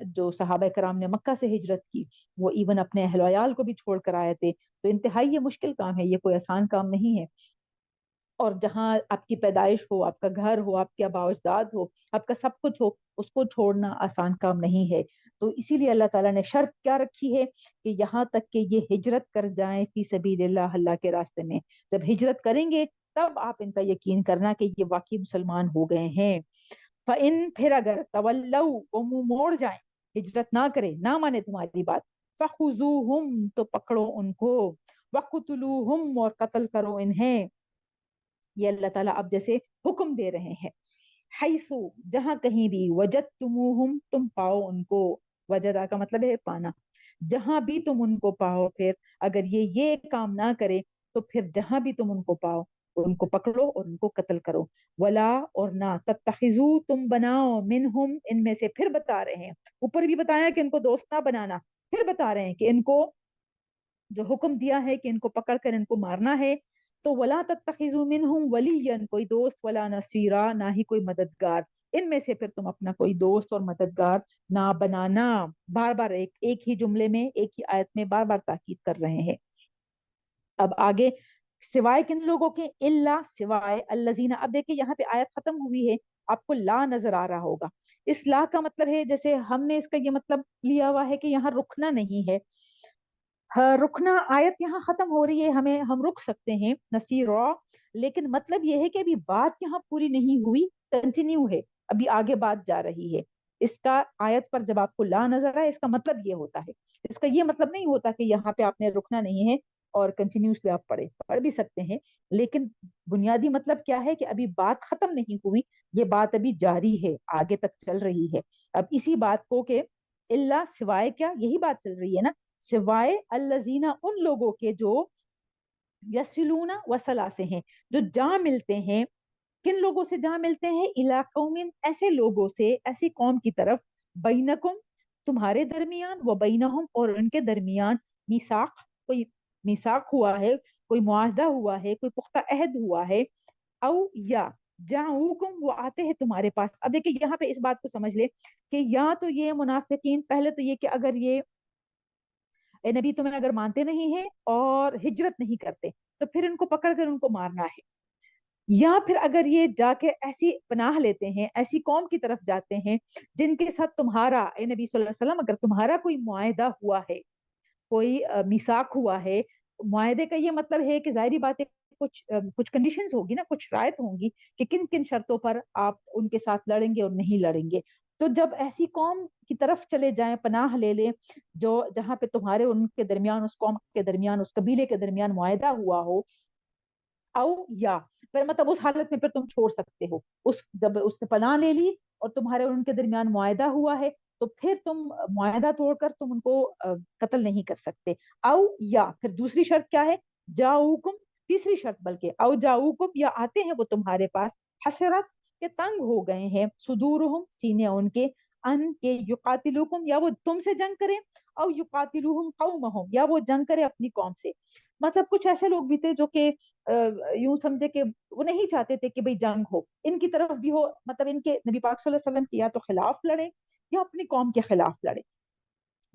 जो सहाबा कराम ने मक्का से हिजरत की, वो इवन अपने अहल वयाल को भी छोड़ कर आए थे। तो इंतहाई ये मुश्किल काम है, ये कोई आसान काम नहीं है। और जहाँ आपकी पैदाइश हो, आपका घर हो, आपके आबाओ-अजदाद हो, आपका सब कुछ हो, उसको छोड़ना आसान काम नहीं है। तो इसीलिए अल्लाह ताला ने शर्त क्या रखी है कि यहाँ तक कि ये हिजरत कर जाएं फी सबीलिल्लाह, अल्लाह के रास्ते में। जब हिजरत करेंगे तब आप इनका यकीन करना कि ये वाकई मुसलमान हो गए हैं। फ़इन, फिर अगर तवल्लौ, वो मुंह मोड़ जाए, हिजरत ना करे, ना माने तुम्हारी बात, फखुजूहुम, तो पकड़ो उनको, वक़्तुलूहुम, और कत्ल करो इन्हें। ये अल्लाह ताला अब जैसे हुक्म दे रहे हैं, हैसु, जहां कहीं भी, वजदतुमूहुम, तुम पाओ उनको, वजदा का मतलब है पाना, जहां भी तुम उनको पाओ, फिर अगर ये काम ना करे तो फिर जहां भी तुम उनको पाओ उनको पकड़ो और उनको कत्ल करो। वला, और ना, तत्तखिजू, तुम बनाओ, मिनहुम, इनमें से, फिर बता रहे हैं, ऊपर भी बताया कि इनको दोस्त ना बनाना, फिर बता रहे हैं कि इनको जो हुक्म दिया है कि इनको पकड़ कर इनको मारना है, तो वला तत्तखिजू मिनहुम वलियन, कोई दोस्त, वला नसीरा, ना ही कोई मददगार, इनमें से फिर तुम अपना कोई दोस्त और मददगार ना बनाना। बार बार एक एक ही जुमले में, एक ही आयत में बार बार ताकीद कर रहे हैं। अब आगे, सिवाय किन लोगों के, इल्ला, सिवाय, अल्लजीना, अब देखिए यहाँ पे आयत खत्म हुई है, आपको ला नजर आ रहा होगा। इस ला का मतलब है, जैसे हमने इसका ये मतलब लिया हुआ है कि यहाँ रुकना नहीं है। हाँ, रुकना, आयत यहाँ खत्म हो रही है, हमें, हम रुक सकते हैं, नसीरा, लेकिन मतलब ये है कि अभी बात यहाँ पूरी नहीं हुई, कंटिन्यू है, अभी आगे बात जा रही है। इसका आयत पर जब आपको ला नजर आए, इसका मतलब ये होता है, इसका ये मतलब नहीं होता कि यहाँ पे आपने रुकना नहीं है और कंटिन्यूसली आप पढ़ भी सकते हैं, लेकिन बुनियादी मतलब क्या है कि अभी बात खत्म नहीं हुई, ये बात अभी जारी है, आगे तक चल रही है। अब इसी बात को के, इल्ला, सिवाय क्या, यही बात चल रही है ना, सिवाय अल्लजीना, उन लोगों के जो यस्फिलूना वसला से हैं, जो जा मिलते हैं, किन लोगों से जा मिलते हैं, इला कौमिन, ऐसे लोगों से, ऐसी कौम की तरफ, बैनकुम, तुम्हारे दरमियान, व बैनहुम, और उनके दरमियान, मिसाक, कोई मिसाक हुआ है, कोई मुआहदा हुआ है, कोई पुख्ता अहद हुआ है, औ या जाऊकुम, वो आते हैं तुम्हारे पास। अब देखिए यहाँ पे इस बात को समझ ले कि या तो ये मुनाफिकीन, पहले तो ये कि अगर ये नबी तुम्हें अगर मानते नहीं है और हिजरत नहीं करते तो फिर इनको पकड़ कर उनको मारना है, या फिर अगर ये जाके ऐसी पनाह लेते हैं, ऐसी कौम की तरफ जाते हैं जिनके साथ तुम्हारा, ए नबी सल्लल्लाहु अलैहि वसल्लम, अगर तुम्हारा कोई मुआहदा हुआ है, कोई मिसाक हुआ है, मुआहदे का ये मतलब है कि जाहिर बात है कुछ कंडीशंस होगी ना, कुछ रायत होंगी कि किन किन शर्तों पर आप उनके साथ लड़ेंगे और नहीं लड़ेंगे। तो जब ऐसी कौम की तरफ चले जाएं, पनाह ले लें, जो जहां पे तुम्हारे उनके दरमियान, उस कौम के दरमियान, उस कबीले के दरमियान मुआहदा हुआ हो, आओ या, फिर मतलब उस हालत में फिर तुम छोड़ सकते हो, उस जब उसने पनाह ले ली और तुम्हारे और उनके दरमियान मुआहदा हुआ है, तो फिर तुम मुआहदा तोड़कर तुम उनको कत्ल नहीं कर सकते। आओ या, फिर दूसरी शर्त क्या है, जाऊकुम, तीसरी शर्त बल्कि, आओ जाऊकुम, या आते हैं वो तुम्हारे पास, हसरत, के तंग हो गए हैं, सुदूरहुम, सीने उनके, अन के युकातिलुकुम, या वो तुमसे जंग करें, और युकातिलुहुम कौमहुम, या वो जंग करे अपनी कौम से। मतलब कुछ ऐसे लोग भी थे जो कि यूं समझे कि वो नहीं चाहते थे कि भाई जंग हो, इनकी तरफ भी हो, मतलब इनके नबी पाक सल्लल्लाहु अलैहि वसल्लम के या तो खिलाफ लड़े या अपनी कौम के खिलाफ लड़े।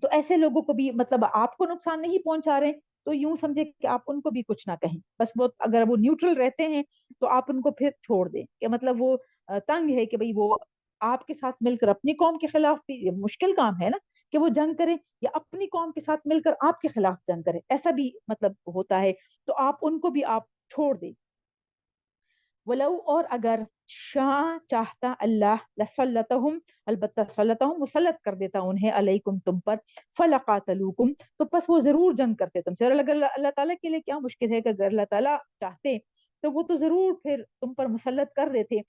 तो ऐसे लोगों को भी, मतलब आपको नुकसान नहीं पहुंचा रहे, तो यूं समझे कि आप उनको भी कुछ ना कहें, बस वो अगर वो न्यूट्रल रहते हैं तो आप उनको फिर छोड़ दें, कि मतलब वो तंग है कि भाई वो आपके साथ मिलकर अपनी कौम के खिलाफ भी, ये मुश्किल काम है ना, کہ وہ جنگ کرے یا اپنی قوم کے ساتھ مل کر آپ کے خلاف جنگ کرے، ایسا بھی مطلب ہوتا ہے، تو آپ ان کو بھی آپ چھوڑ دیں. ولو اور اگر شاہ چاہتا اللہ لسلطہم، البتہ سلطہم مسلط کر دیتا انہیں علیکم تم پر، فلقاتلوکم تو پس وہ ضرور جنگ کرتے تم سے. اور اگر اللہ تعالیٰ کے لیے کیا مشکل ہے کہ اگر اللہ تعالیٰ چاہتے تو وہ تو ضرور پھر تم پر مسلط کر دیتے،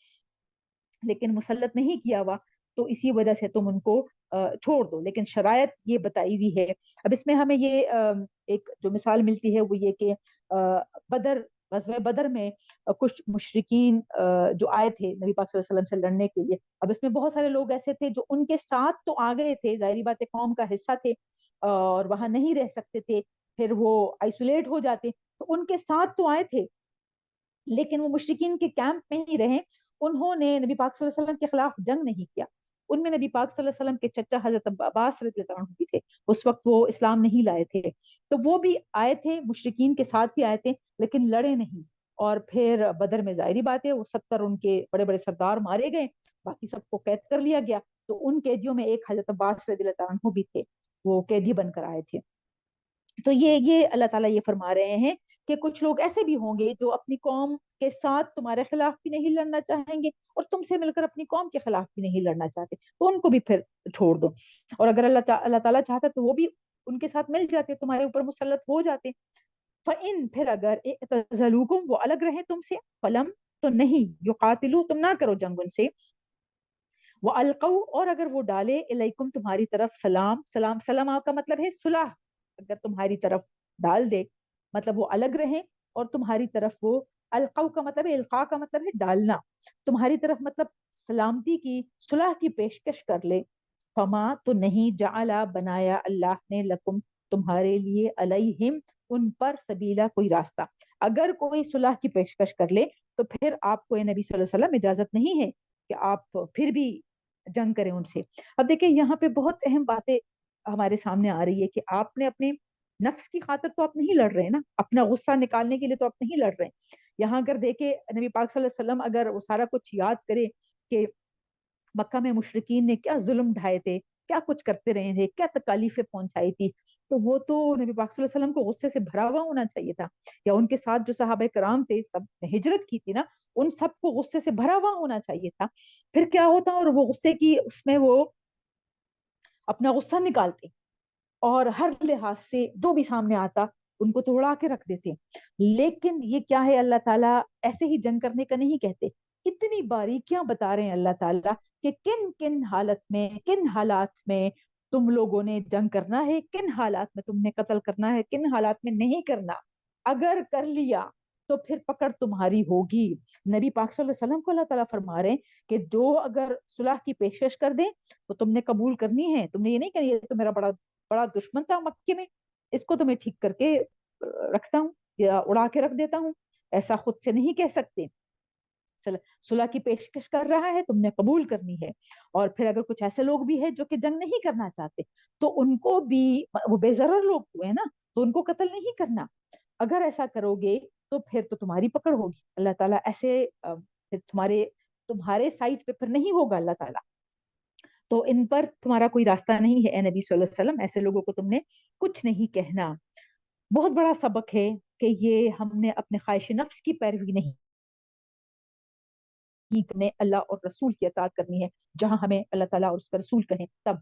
لیکن مسلط نہیں کیا ہوا، تو اسی وجہ سے تم ان کو چھوڑ دو. لیکن شرائط یہ بتائی ہوئی ہے. اب اس میں ہمیں یہ ایک جو مثال ملتی ہے وہ یہ کہ بدر، غزوہ بدر میں کچھ مشرکین جو آئے تھے نبی پاک صلی اللہ علیہ وسلم سے لڑنے کے لیے. اب اس میں بہت سارے لوگ ایسے تھے جو ان کے ساتھ تو آ گئے تھے، ظاہری بات ہے قوم کا حصہ تھے اور وہاں نہیں رہ سکتے تھے، پھر وہ آئسولیٹ ہو جاتے، تو ان کے ساتھ تو آئے تھے لیکن وہ مشرکین کے کیمپ میں ہی رہے. انہوں نے نبی پاک صلی اللہ علیہ وسلم کے خلاف جنگ نہیں کیا. ان میں نبی پاک صلی اللہ علیہ وسلم کے چچا حضرت عباس رضی اللہ عنہ بھی تھے، اس وقت وہ اسلام نہیں لائے تھے، تو وہ بھی آئے تھے مشرکین کے ساتھ ہی آئے تھے لیکن لڑے نہیں. اور پھر بدر میں ظاہری بات ہے وہ 70 ان کے بڑے بڑے سردار مارے گئے، باقی سب کو قید کر لیا گیا. تو ان قیدیوں میں ایک حضرت عباس رضی اللہ عنہ بھی تھے، وہ قیدی بن کر آئے تھے. تو یہ اللہ تعالیٰ یہ فرما رہے ہیں کہ کچھ لوگ ایسے بھی ہوں گے جو اپنی قوم کے ساتھ تمہارے خلاف بھی نہیں لڑنا چاہیں گے اور تم سے مل کر اپنی قوم کے خلاف بھی نہیں لڑنا چاہتے، تو ان کو بھی پھر چھوڑ دو. اور اگر اللہ تعالیٰ چاہتا تو وہ بھی ان کے ساتھ مل جاتے، تمہارے اوپر مسلط ہو جاتے. فَإِن پھر اگر اعتزلوکم وہ الگ رہیں تم سے، فلم تو نہیں یقاتلو تم نہ کرو جنگ ان سے، وَأَلْقَوْا اور اگر وہ ڈالے الیکم تمہاری طرف سلام، سلام سلام آپ کا مطلب ہے صلح، اگر تمہاری طرف ڈال دے مطلب وہ الگ رہیں اور تمہاری طرف وہ، القو کا مطلب ہے القاء کا مطلب ہے ڈالنا، تمہاری طرف مطلب سلامتی کی صلح کی پیشکش کر لے. فما تو نہیں جعلا بنایا اللہ نے لکم تمہارے لیے علیہم ان پر سبیلا کوئی راستہ. اگر کوئی صلح کی پیشکش کر لے تو پھر آپ کو نبی صلی اللہ علیہ وسلم اجازت نہیں ہے کہ آپ پھر بھی جنگ کریں ان سے. اب دیکھیں یہاں پہ بہت اہم باتیں ہمارے سامنے آ رہی ہے کہ آپ نے اپنے نفس کی خاطر تو آپ نہیں لڑ رہے نا، اپنا غصہ نکالنے کے لیے تو آپ نہیں لڑ رہے. یہاں اگر دیکھے نبی پاک صلی اللہ علیہ وسلم اگر وہ سارا کچھ یاد کرے کہ مکہ میں مشرکین نے کیا ظلم ڈھائے تھے، کیا کچھ کرتے رہے تھے، کیا تکالیفیں پہنچائی تھی، تو وہ تو نبی پاک صلی اللہ علیہ وسلم کو غصے سے بھرا ہوا ہونا چاہیے تھا. یا ان کے ساتھ جو صحابہ کرام تھے، سب نے ہجرت کی تھی نا، ان سب کو غصے سے بھرا ہوا ہونا چاہیے تھا. پھر کیا ہوتا اور وہ غصے کی اس میں وہ اپنا غصہ نکالتے اور ہر لحاظ سے جو بھی سامنے آتا ان کو توڑا کے رکھ دیتے. لیکن یہ کیا ہے، اللہ تعالیٰ ایسے ہی جنگ کرنے کا نہیں کہتے، اتنی باریکیاں بتا رہے ہیں اللہ تعالیٰ کہ کن کن حالت میں، کن حالات میں تم لوگوں نے جنگ کرنا ہے، کن حالات میں تم نے قتل کرنا ہے، کن حالات میں نہیں کرنا. اگر کر لیا تو پھر پکڑ تمہاری ہوگی. نبی پاک صلی اللہ علیہ وسلم کو اللہ تعالیٰ فرما رہے ہیں کہ جو اگر صلح کی پیشکش کر دیں تو تم نے قبول کرنی ہے. تم نے یہ نہیں کرنی ہے تو میرا بڑا بڑا دشمن تھا مکے میں، اس کو تو میں ٹھیک کر کے رکھتا ہوں یا اڑا کے رکھ دیتا ہوں، ایسا خود سے نہیں کہہ سکتے. صلح کی پیشکش کر رہا ہے تم نے قبول کرنی ہے. اور پھر اگر کچھ ایسے لوگ بھی ہیں جو کہ جنگ نہیں کرنا چاہتے تو ان کو بھی، وہ بے ضرر لوگ ہوئے نا، تو ان کو قتل نہیں کرنا. اگر ایسا کرو گے تو پھر تو تمہاری پکڑ ہوگی. اللہ تعالیٰ ایسے پھر تمہارے سائٹ پہ پھر نہیں ہوگا اللہ تعالیٰ، تو ان پر تمہارا کوئی راستہ نہیں ہے اے نبی صلی اللہ علیہ وسلم، ایسے لوگوں کو تم نے کچھ نہیں کہنا. بہت بڑا سبق ہے کہ یہ ہم نے اپنے خواہش نفس کی پیروی نہیں کرنے، اللہ اور رسول کی اطاعت کرنی ہے. جہاں ہمیں اللہ تعالیٰ اور اس کا رسول کہیں تب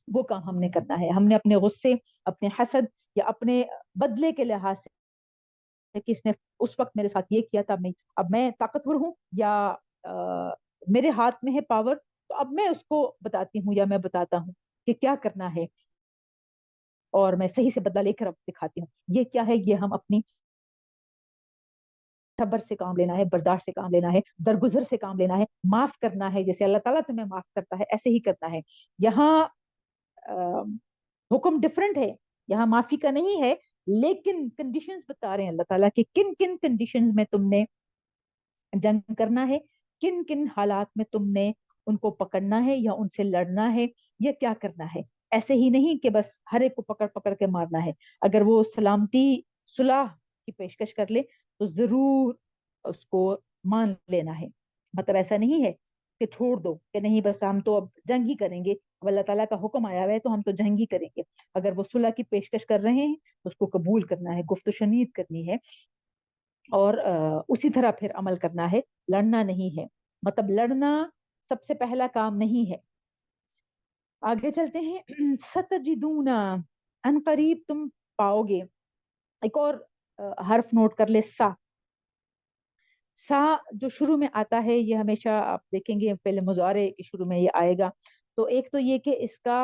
وہ کام ہم نے کرنا ہے. ہم نے اپنے غصے، اپنے حسد یا اپنے بدلے کے لحاظ سے کہ اس نے اس وقت میرے ساتھ یہ کیا تھا، اب میں طاقتور ہوں یا میرے ہاتھ میں ہے پاور، تو اب میں اس کو بتاتی ہوں یا میں بتاتا ہوں کہ کیا کرنا ہے اور میں صحیح سے بدلہ لے کر اب دکھاتی ہوں. یہ کیا ہے، یہ ہم اپنی صبر سے کام لینا ہے، برداشت سے کام لینا ہے، درگزر سے کام لینا ہے، معاف کرنا ہے. جیسے اللہ تعالیٰ تمہیں معاف کرتا ہے ایسے ہی کرنا ہے. یہاں حکم ڈفرنٹ ہے، یہاں معافی کا نہیں ہے، لیکن کنڈیشنز بتا رہے ہیں اللہ تعالیٰ کہ کن کن کنڈیشنز میں تم نے جنگ کرنا ہے، کن کن حالات میں تم نے ان کو پکڑنا ہے یا ان سے لڑنا ہے، یا کیا کرنا ہے. ایسے ہی نہیں کہ بس ہر ایک کو پکڑ پکڑ کے مارنا ہے. اگر وہ سلامتی صلح کی پیشکش کر لے تو ضرور اس کو مان لینا ہے. مطلب ایسا نہیں ہے کہ چھوڑ دو کہ نہیں بس ہم تو اب جنگ ہی کریں گے अब अल्लाह ताला का हुक्म आया हुआ है तो हम तो जंग ही करेंगे। अगर वो सुलह की पेशकश कर रहे हैं तो उसको कबूल करना है, गुफ्त शनीद करनी है, और उसी तरह फिर अमल करना है, लड़ना नहीं है। मतलब लड़ना सबसे पहला काम नहीं है। आगे चलते हैं। सतजिदूना, अन करीब तुम पाओगे। एक और हर्फ नोट कर ले, सा। सा जो शुरू में आता है ये हमेशा आप देखेंगे पहले मुजारे के शुरू में ये आएगा। तो एक तो ये कि इसका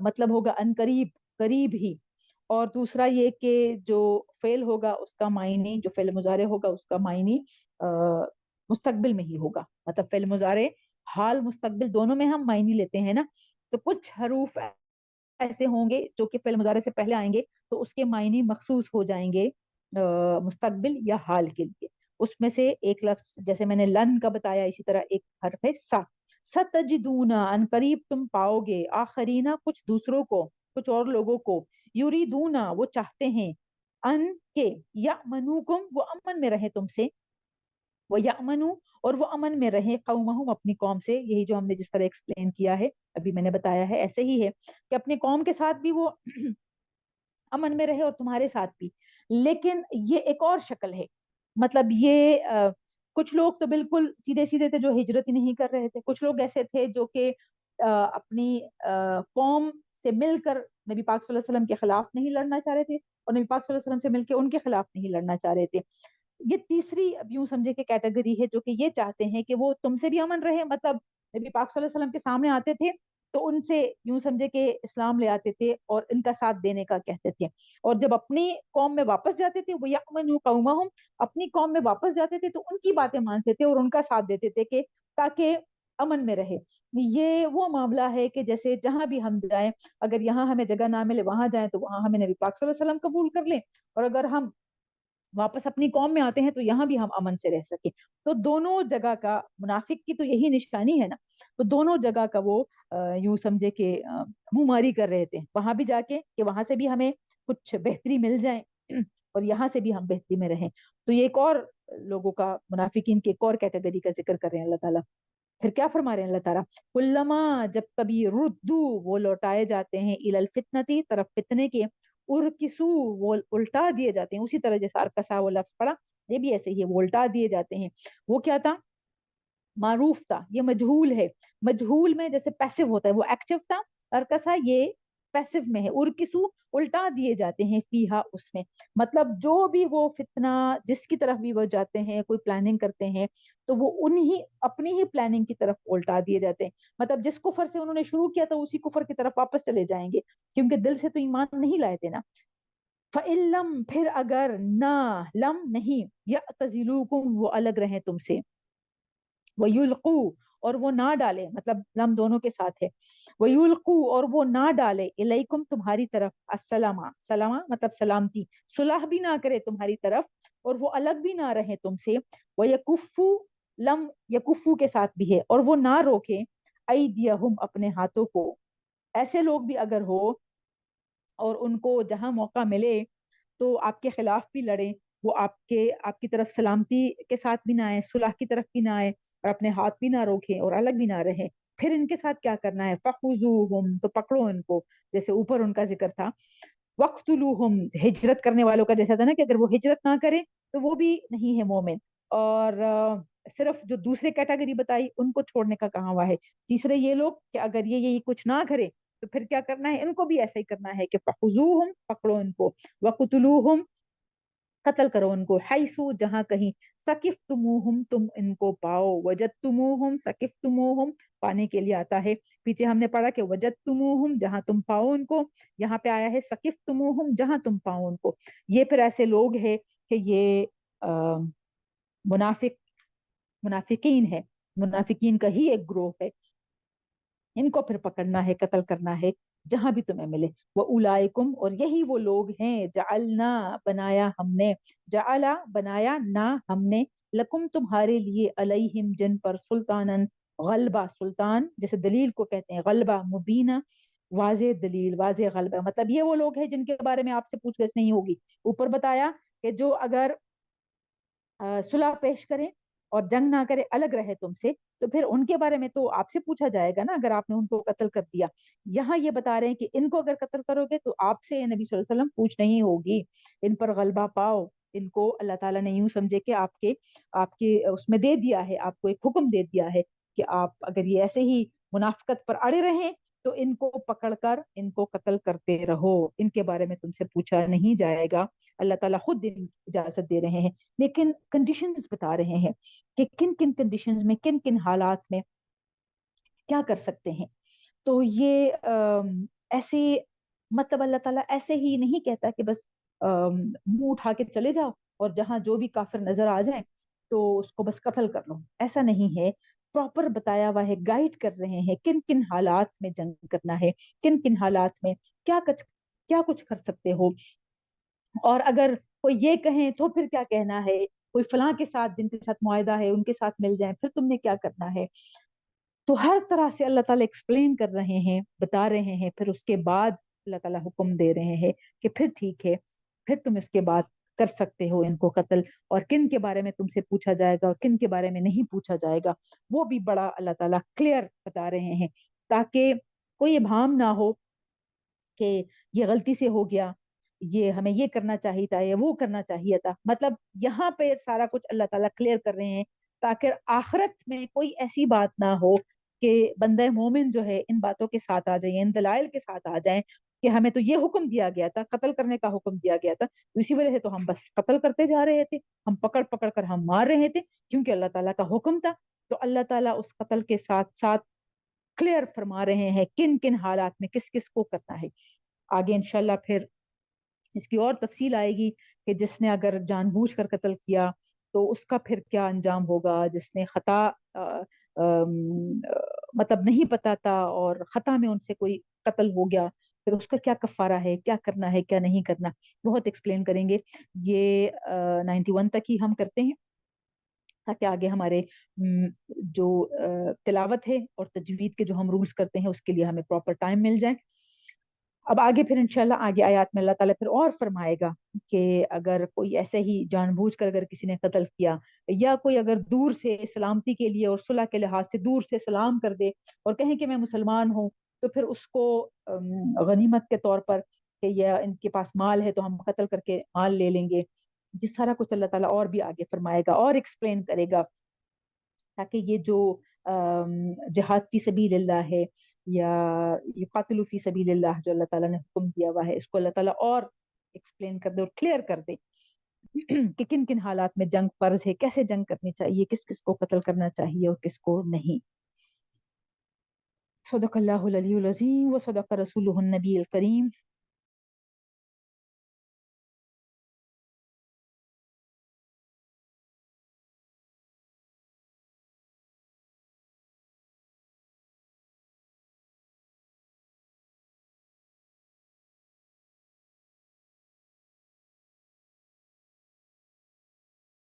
मतलब होगा अन करीब, करीब ही। और दूसरा ये कि जो फेल होगा उसका मायने, जो फेल मुजारे होगा उसका मायने मुस्तकबिल में ही होगा। मतलब फेल मुजारे हाल मुस्तकबिल दोनों में हम मायने लेते हैं ना। तो कुछ हरूफ ऐसे होंगे जो कि फेल मुजारे से पहले आएंगे तो उसके मायने मखसूस हो जाएंगे मुस्तकबिल या हाल के लिए। उसमें से एक लफ्ज जैसे मैंने लन का बताया, इसी तरह एक हर्फ है सा। सतजिदूना, अन करीब तुम पाओगे, आखरीना कुछ दूसरों को, कुछ और लोगों को, युरीदूना वो चाहते हैं, अन के, या मनुकुम वो अमन में रहे तुमसे, वो यमनु और वो अमन में रहे, कौमहुम अपनी कौम से। यही जो हमने जिस तरह एक्सप्लेन किया है अभी मैंने बताया है, ऐसे ही है कि अपनी कौम के साथ भी वो अमन में रहे और तुम्हारे साथ भी। लेकिन ये एक और शक्ल है। मतलब ये कुछ लोग तो बिल्कुल सीधे सीधे थे जो हिजरत ही नहीं कर रहे थे, कुछ लोग ऐसे थे जो कि अपनी कौम से मिलकर नबी पाक सल्लल्लाहु अलैहि वसल्लम के खिलाफ नहीं लड़ना चाह रहे थे, और नबी पाक सल्लल्लाहु अलैहि वसल्लम से मिलकर उनके खिलाफ नहीं लड़ना चाह रहे थे। ये तीसरी अब यूं समझे कि कैटेगरी है जो कि ये चाहते हैं कि वो तुमसे भी अमन रहे। मतलब नबी पाक सल्लल्लाहु अलैहि वसल्लम के सामने आते थे तो उनसे यूं समझे कि इस्लाम ले आते थे और इनका साथ देने का कहते थे, और जब अपनी कौम में वापस जाते थे वो यमनु कौमहुम, अपनी कौम में वापस जाते थे तो उनकी बातें मानते थे और उनका साथ देते थे कि ताकि अमन में रहे। ये वो मामला है कि जैसे जहां भी हम जाएं, अगर यहाँ हमें जगह ना मिले वहां जाएं तो वहां हमें नबी पाक सल्लल्लाहु अलैहि वसल्लम कबूल कर लें, और अगर हम वापस अपनी कौम में आते हैं तो यहाँ भी हम अमन से रह सके। तो दोनों जगह का मुनाफिक की तो यही निशानी है ना। तो दोनों जगह का वो यूं समझे कि मुंहमारी कर रहे थे वहां भी जाके कि वहां से भी हमें कुछ बेहतरी मिल जाए और यहाँ से भी हम बेहतरी में रहें। तो ये एक और लोगों का, मुनाफिकीन की एक और कैटेगरी का जिक्र कर रहे हैं अल्लाह ताला। फिर क्या फरमा रहे हैं अल्लाह ताला, कुल्लमा जब कभी रुद्दू वो लौटाए जाते हैं, इलल फितनती तरफ फितने के, उर्किसू वो उल्टा दिए जाते हैं। उसी तरह जैसा अरकसा वो लफ्ज पड़ा, ये भी ऐसे ही है, वो उल्टा दिए जाते हैं। वो क्या था, मारूफ था, ये मजहूल है। मजहूल में जैसे पैसिव होता है वो एक्टिव था, अरकसा ये पैसिव में है। उर्किसू उल्टा दिए जाते हैं, फीहा उसमें। मतलब जो भी वो फितना जिसकी तरफ भी वो जाते हैं, कोई प्लानिंग करते हैं तो वो उन्हीं अपनी ही प्लानिंग की तरफ उल्टा दिए जाते हैं। मतलब जिस कुफर से उन्होंने शुरू किया था उसी कुफर की तरफ वापस चले जाएंगे, क्योंकि दिल से तो ईमान नहीं लाए थे ना। फ़इल्लम फिर अगर ना, लम नहीं, या तजिलुकुम वो अलग रहे तुमसे, वो युल्कू और वो ना डाले, मतलब लम दोनों के साथ है, वो युल्कू और वो ना डाले, इलैकुम तुम्हारी तरफ, अस्सलामा, सलामा मतलब सलामती, सुलह भी ना करे तुम्हारी तरफ और वो अलग भी ना रहे तुमसे। वो यकुफू, लम यकुफू के साथ भी है, और वो ना रोके, ऐदियहुम अपने हाथों को। ऐसे लोग भी अगर हो और उनको जहां मौका मिले तो आपके खिलाफ भी लड़े, वो आपकी तरफ सलामती के साथ भी ना आए, सुलह की तरफ भी ना आए, और अपने हाथ भी ना रोके और अलग भी ना रहे। फिर इनके साथ क्या करना है, फखुजूहुम तो पकड़ो इनको, जैसे ऊपर उनका जिक्र था। वक्तुलूहुम हिजरत करने वालों का जैसा था ना कि अगर वो हिजरत ना करे तो वो भी नहीं है मोमिन। और सिर्फ जो दूसरे कैटेगरी बताई उनको छोड़ने का कहा हुआ है। तीसरे ये लोग कि अगर ये कुछ ना करे तो फिर क्या करना है, इनको भी ऐसा ही करना है कि फखुजूहुम पकड़ो इनको, वकुतुलूहुम कत्ल करो उनको, हैसु जहां कहीं, सकिफ तुमुहुम तुम इनको पाओ, वजद तुमुहुम सकिफ तुमुहुम पाने के लिए आता है। पीछे हमने पढ़ा कि वजद तुमुहुम जहां तुम पाओ उनको, यहाँ पे आया है सकिफ तुमुहुम जहां तुम पाओ उनको। ये फिर ऐसे लोग हैं कि ये आ, मुनाफिक मुनाफिकीन है, मुनाफिकीन का ही एक ग्रोह है। इनको फिर पकड़ना है, कत्ल करना है जहां भी तुम्हें मिले। वो उलाइकुम और यही वो लोग हैं, जालना बनाया हमने, जाला बनाया ना हमने, लकुम तुम्हारे लिए, अलैहिम जिन पर, सुल्तानन गलबा, सुल्तान जैसे दलील को कहते हैं, गलबा मुबीना वाजे दलील, वाजे गलबा। मतलब ये वो लोग हैं जिनके बारे में आपसे पूछताछ नहीं होगी। ऊपर बताया कि जो अगर सुलह पेश करे और जंग ना करे, अलग रहे तुमसे, تو پھر ان کے بارے میں تو آپ سے پوچھا جائے گا نا اگر آپ نے ان کو قتل کر دیا. یہاں یہ بتا رہے ہیں کہ ان کو اگر قتل کرو گے تو آپ سے نبی صلی اللہ علیہ وسلم پوچھ نہیں ہوگی. ان پر غلبہ پاؤ. ان کو اللہ تعالیٰ نے یوں سمجھے کہ آپ کے اس میں دے دیا ہے, آپ کو ایک حکم دے دیا ہے کہ آپ اگر یہ ایسے ہی منافقت پر اڑے رہیں تو ان کو پکڑ کر ان کو قتل کرتے رہو, ان کے بارے میں تم سے پوچھا نہیں جائے گا. اللہ تعالیٰ خود اجازت دے رہے ہیں, لیکن کنڈیشنز بتا رہے ہیں کہ کن کن کنڈیشنز میں, کن کن حالات میں کیا کر سکتے ہیں. تو یہ ایسے مطلب اللہ تعالیٰ ایسے ہی نہیں کہتا کہ بس منہ اٹھا کے چلے جاؤ اور جہاں جو بھی کافر نظر آ جائیں تو اس کو بس قتل کر لو, ایسا نہیں ہے. پراپر بتایا ہوا ہے, گائیڈ کر رہے ہیں کن کن حالات میں جنگ کرنا ہے, کن کن حالات میں کیا کچھ کر سکتے ہو. اور اگر کوئی یہ کہیں تو پھر کیا کہنا ہے, کوئی فلاں کے ساتھ جن کے ساتھ معاہدہ ہے ان کے ساتھ مل جائیں پھر تم نے کیا کرنا ہے. تو ہر طرح سے اللہ تعالیٰ ایکسپلین کر رہے ہیں, بتا رہے ہیں, پھر اس کے بعد اللہ تعالیٰ حکم دے رہے ہیں کہ پھر ٹھیک ہے, پھر تم اس کے بعد کر سکتے ہو ان کو قتل, اور کن کے بارے میں تم سے پوچھا جائے گا اور کن کے بارے میں نہیں پوچھا جائے گا وہ بھی بڑا اللہ تعالیٰ کلیئر بتا رہے ہیں, تاکہ کوئی ابہام نہ ہو کہ یہ غلطی سے ہو گیا, یہ ہمیں یہ کرنا چاہیے تھا یا وہ کرنا چاہیے تھا. مطلب یہاں پہ سارا کچھ اللہ تعالیٰ کلیئر کر رہے ہیں تاکہ آخرت میں کوئی ایسی بات نہ ہو کہ بندہ مومن جو ہے ان باتوں کے ساتھ آ جائیں, ان دلائل کے ساتھ آ جائیں کہ ہمیں تو یہ حکم دیا گیا تھا, قتل کرنے کا حکم دیا گیا تھا, اسی وجہ سے تو ہم بس قتل کرتے جا رہے تھے, ہم پکڑ پکڑ کر ہم مار رہے تھے کیونکہ اللہ تعالیٰ کا حکم تھا. تو اللہ تعالیٰ اس قتل کے ساتھ ساتھ کلیئر فرما رہے ہیں کن کن حالات میں کس کس کو کرنا ہے. آگے انشاءاللہ پھر اس کی اور تفصیل آئے گی کہ جس نے اگر جان بوجھ کر قتل کیا تو اس کا پھر کیا انجام ہوگا, جس نے خطا مطلب نہیں پتا تھا اور خطا میں ان سے کوئی قتل ہو گیا پھر اس کا کیا کفارہ ہے, کیا کرنا ہے کیا نہیں کرنا, بہت ایکسپلین کریں گے. یہ 91 تک ہی ہم کرتے ہیں تاکہ آگے ہمارے جو تلاوت ہے اور تجوید کے جو ہم رولز کرتے ہیں اس کے لیے ہمیں پراپر ٹائم مل جائے. اب آگے پھر انشاءاللہ آگے آیات میں اللہ تعالیٰ پھر اور فرمائے گا کہ اگر کوئی ایسے ہی جان بوجھ کر اگر کسی نے قتل کیا یا کوئی اگر دور سے سلامتی کے لیے اور صلح کے لحاظ سے دور سے سلام کر دے اور کہیں کہ میں مسلمان ہوں, تو پھر اس کو غنیمت کے طور پر کہ یہ ان کے پاس مال ہے تو ہم قتل کر کے مال لے لیں گے. یہ سارا کچھ اللہ تعالیٰ اور بھی آگے فرمائے گا اور ایکسپلین کرے گا تاکہ یہ جو جہاد فی سبیل اللہ ہے یا یقاتل فی سبیل اللہ جو اللہ تعالیٰ نے حکم دیا ہوا ہے اس کو اللہ تعالیٰ اور ایکسپلین کر دے اور کلیئر کر دے کہ کن کن حالات میں جنگ فرض ہے, کیسے جنگ کرنی چاہیے, کس کس کو قتل کرنا چاہیے اور کس کو نہیں. صدق اللہ العلی العظیم و صدق رسولہ النبی الکریم.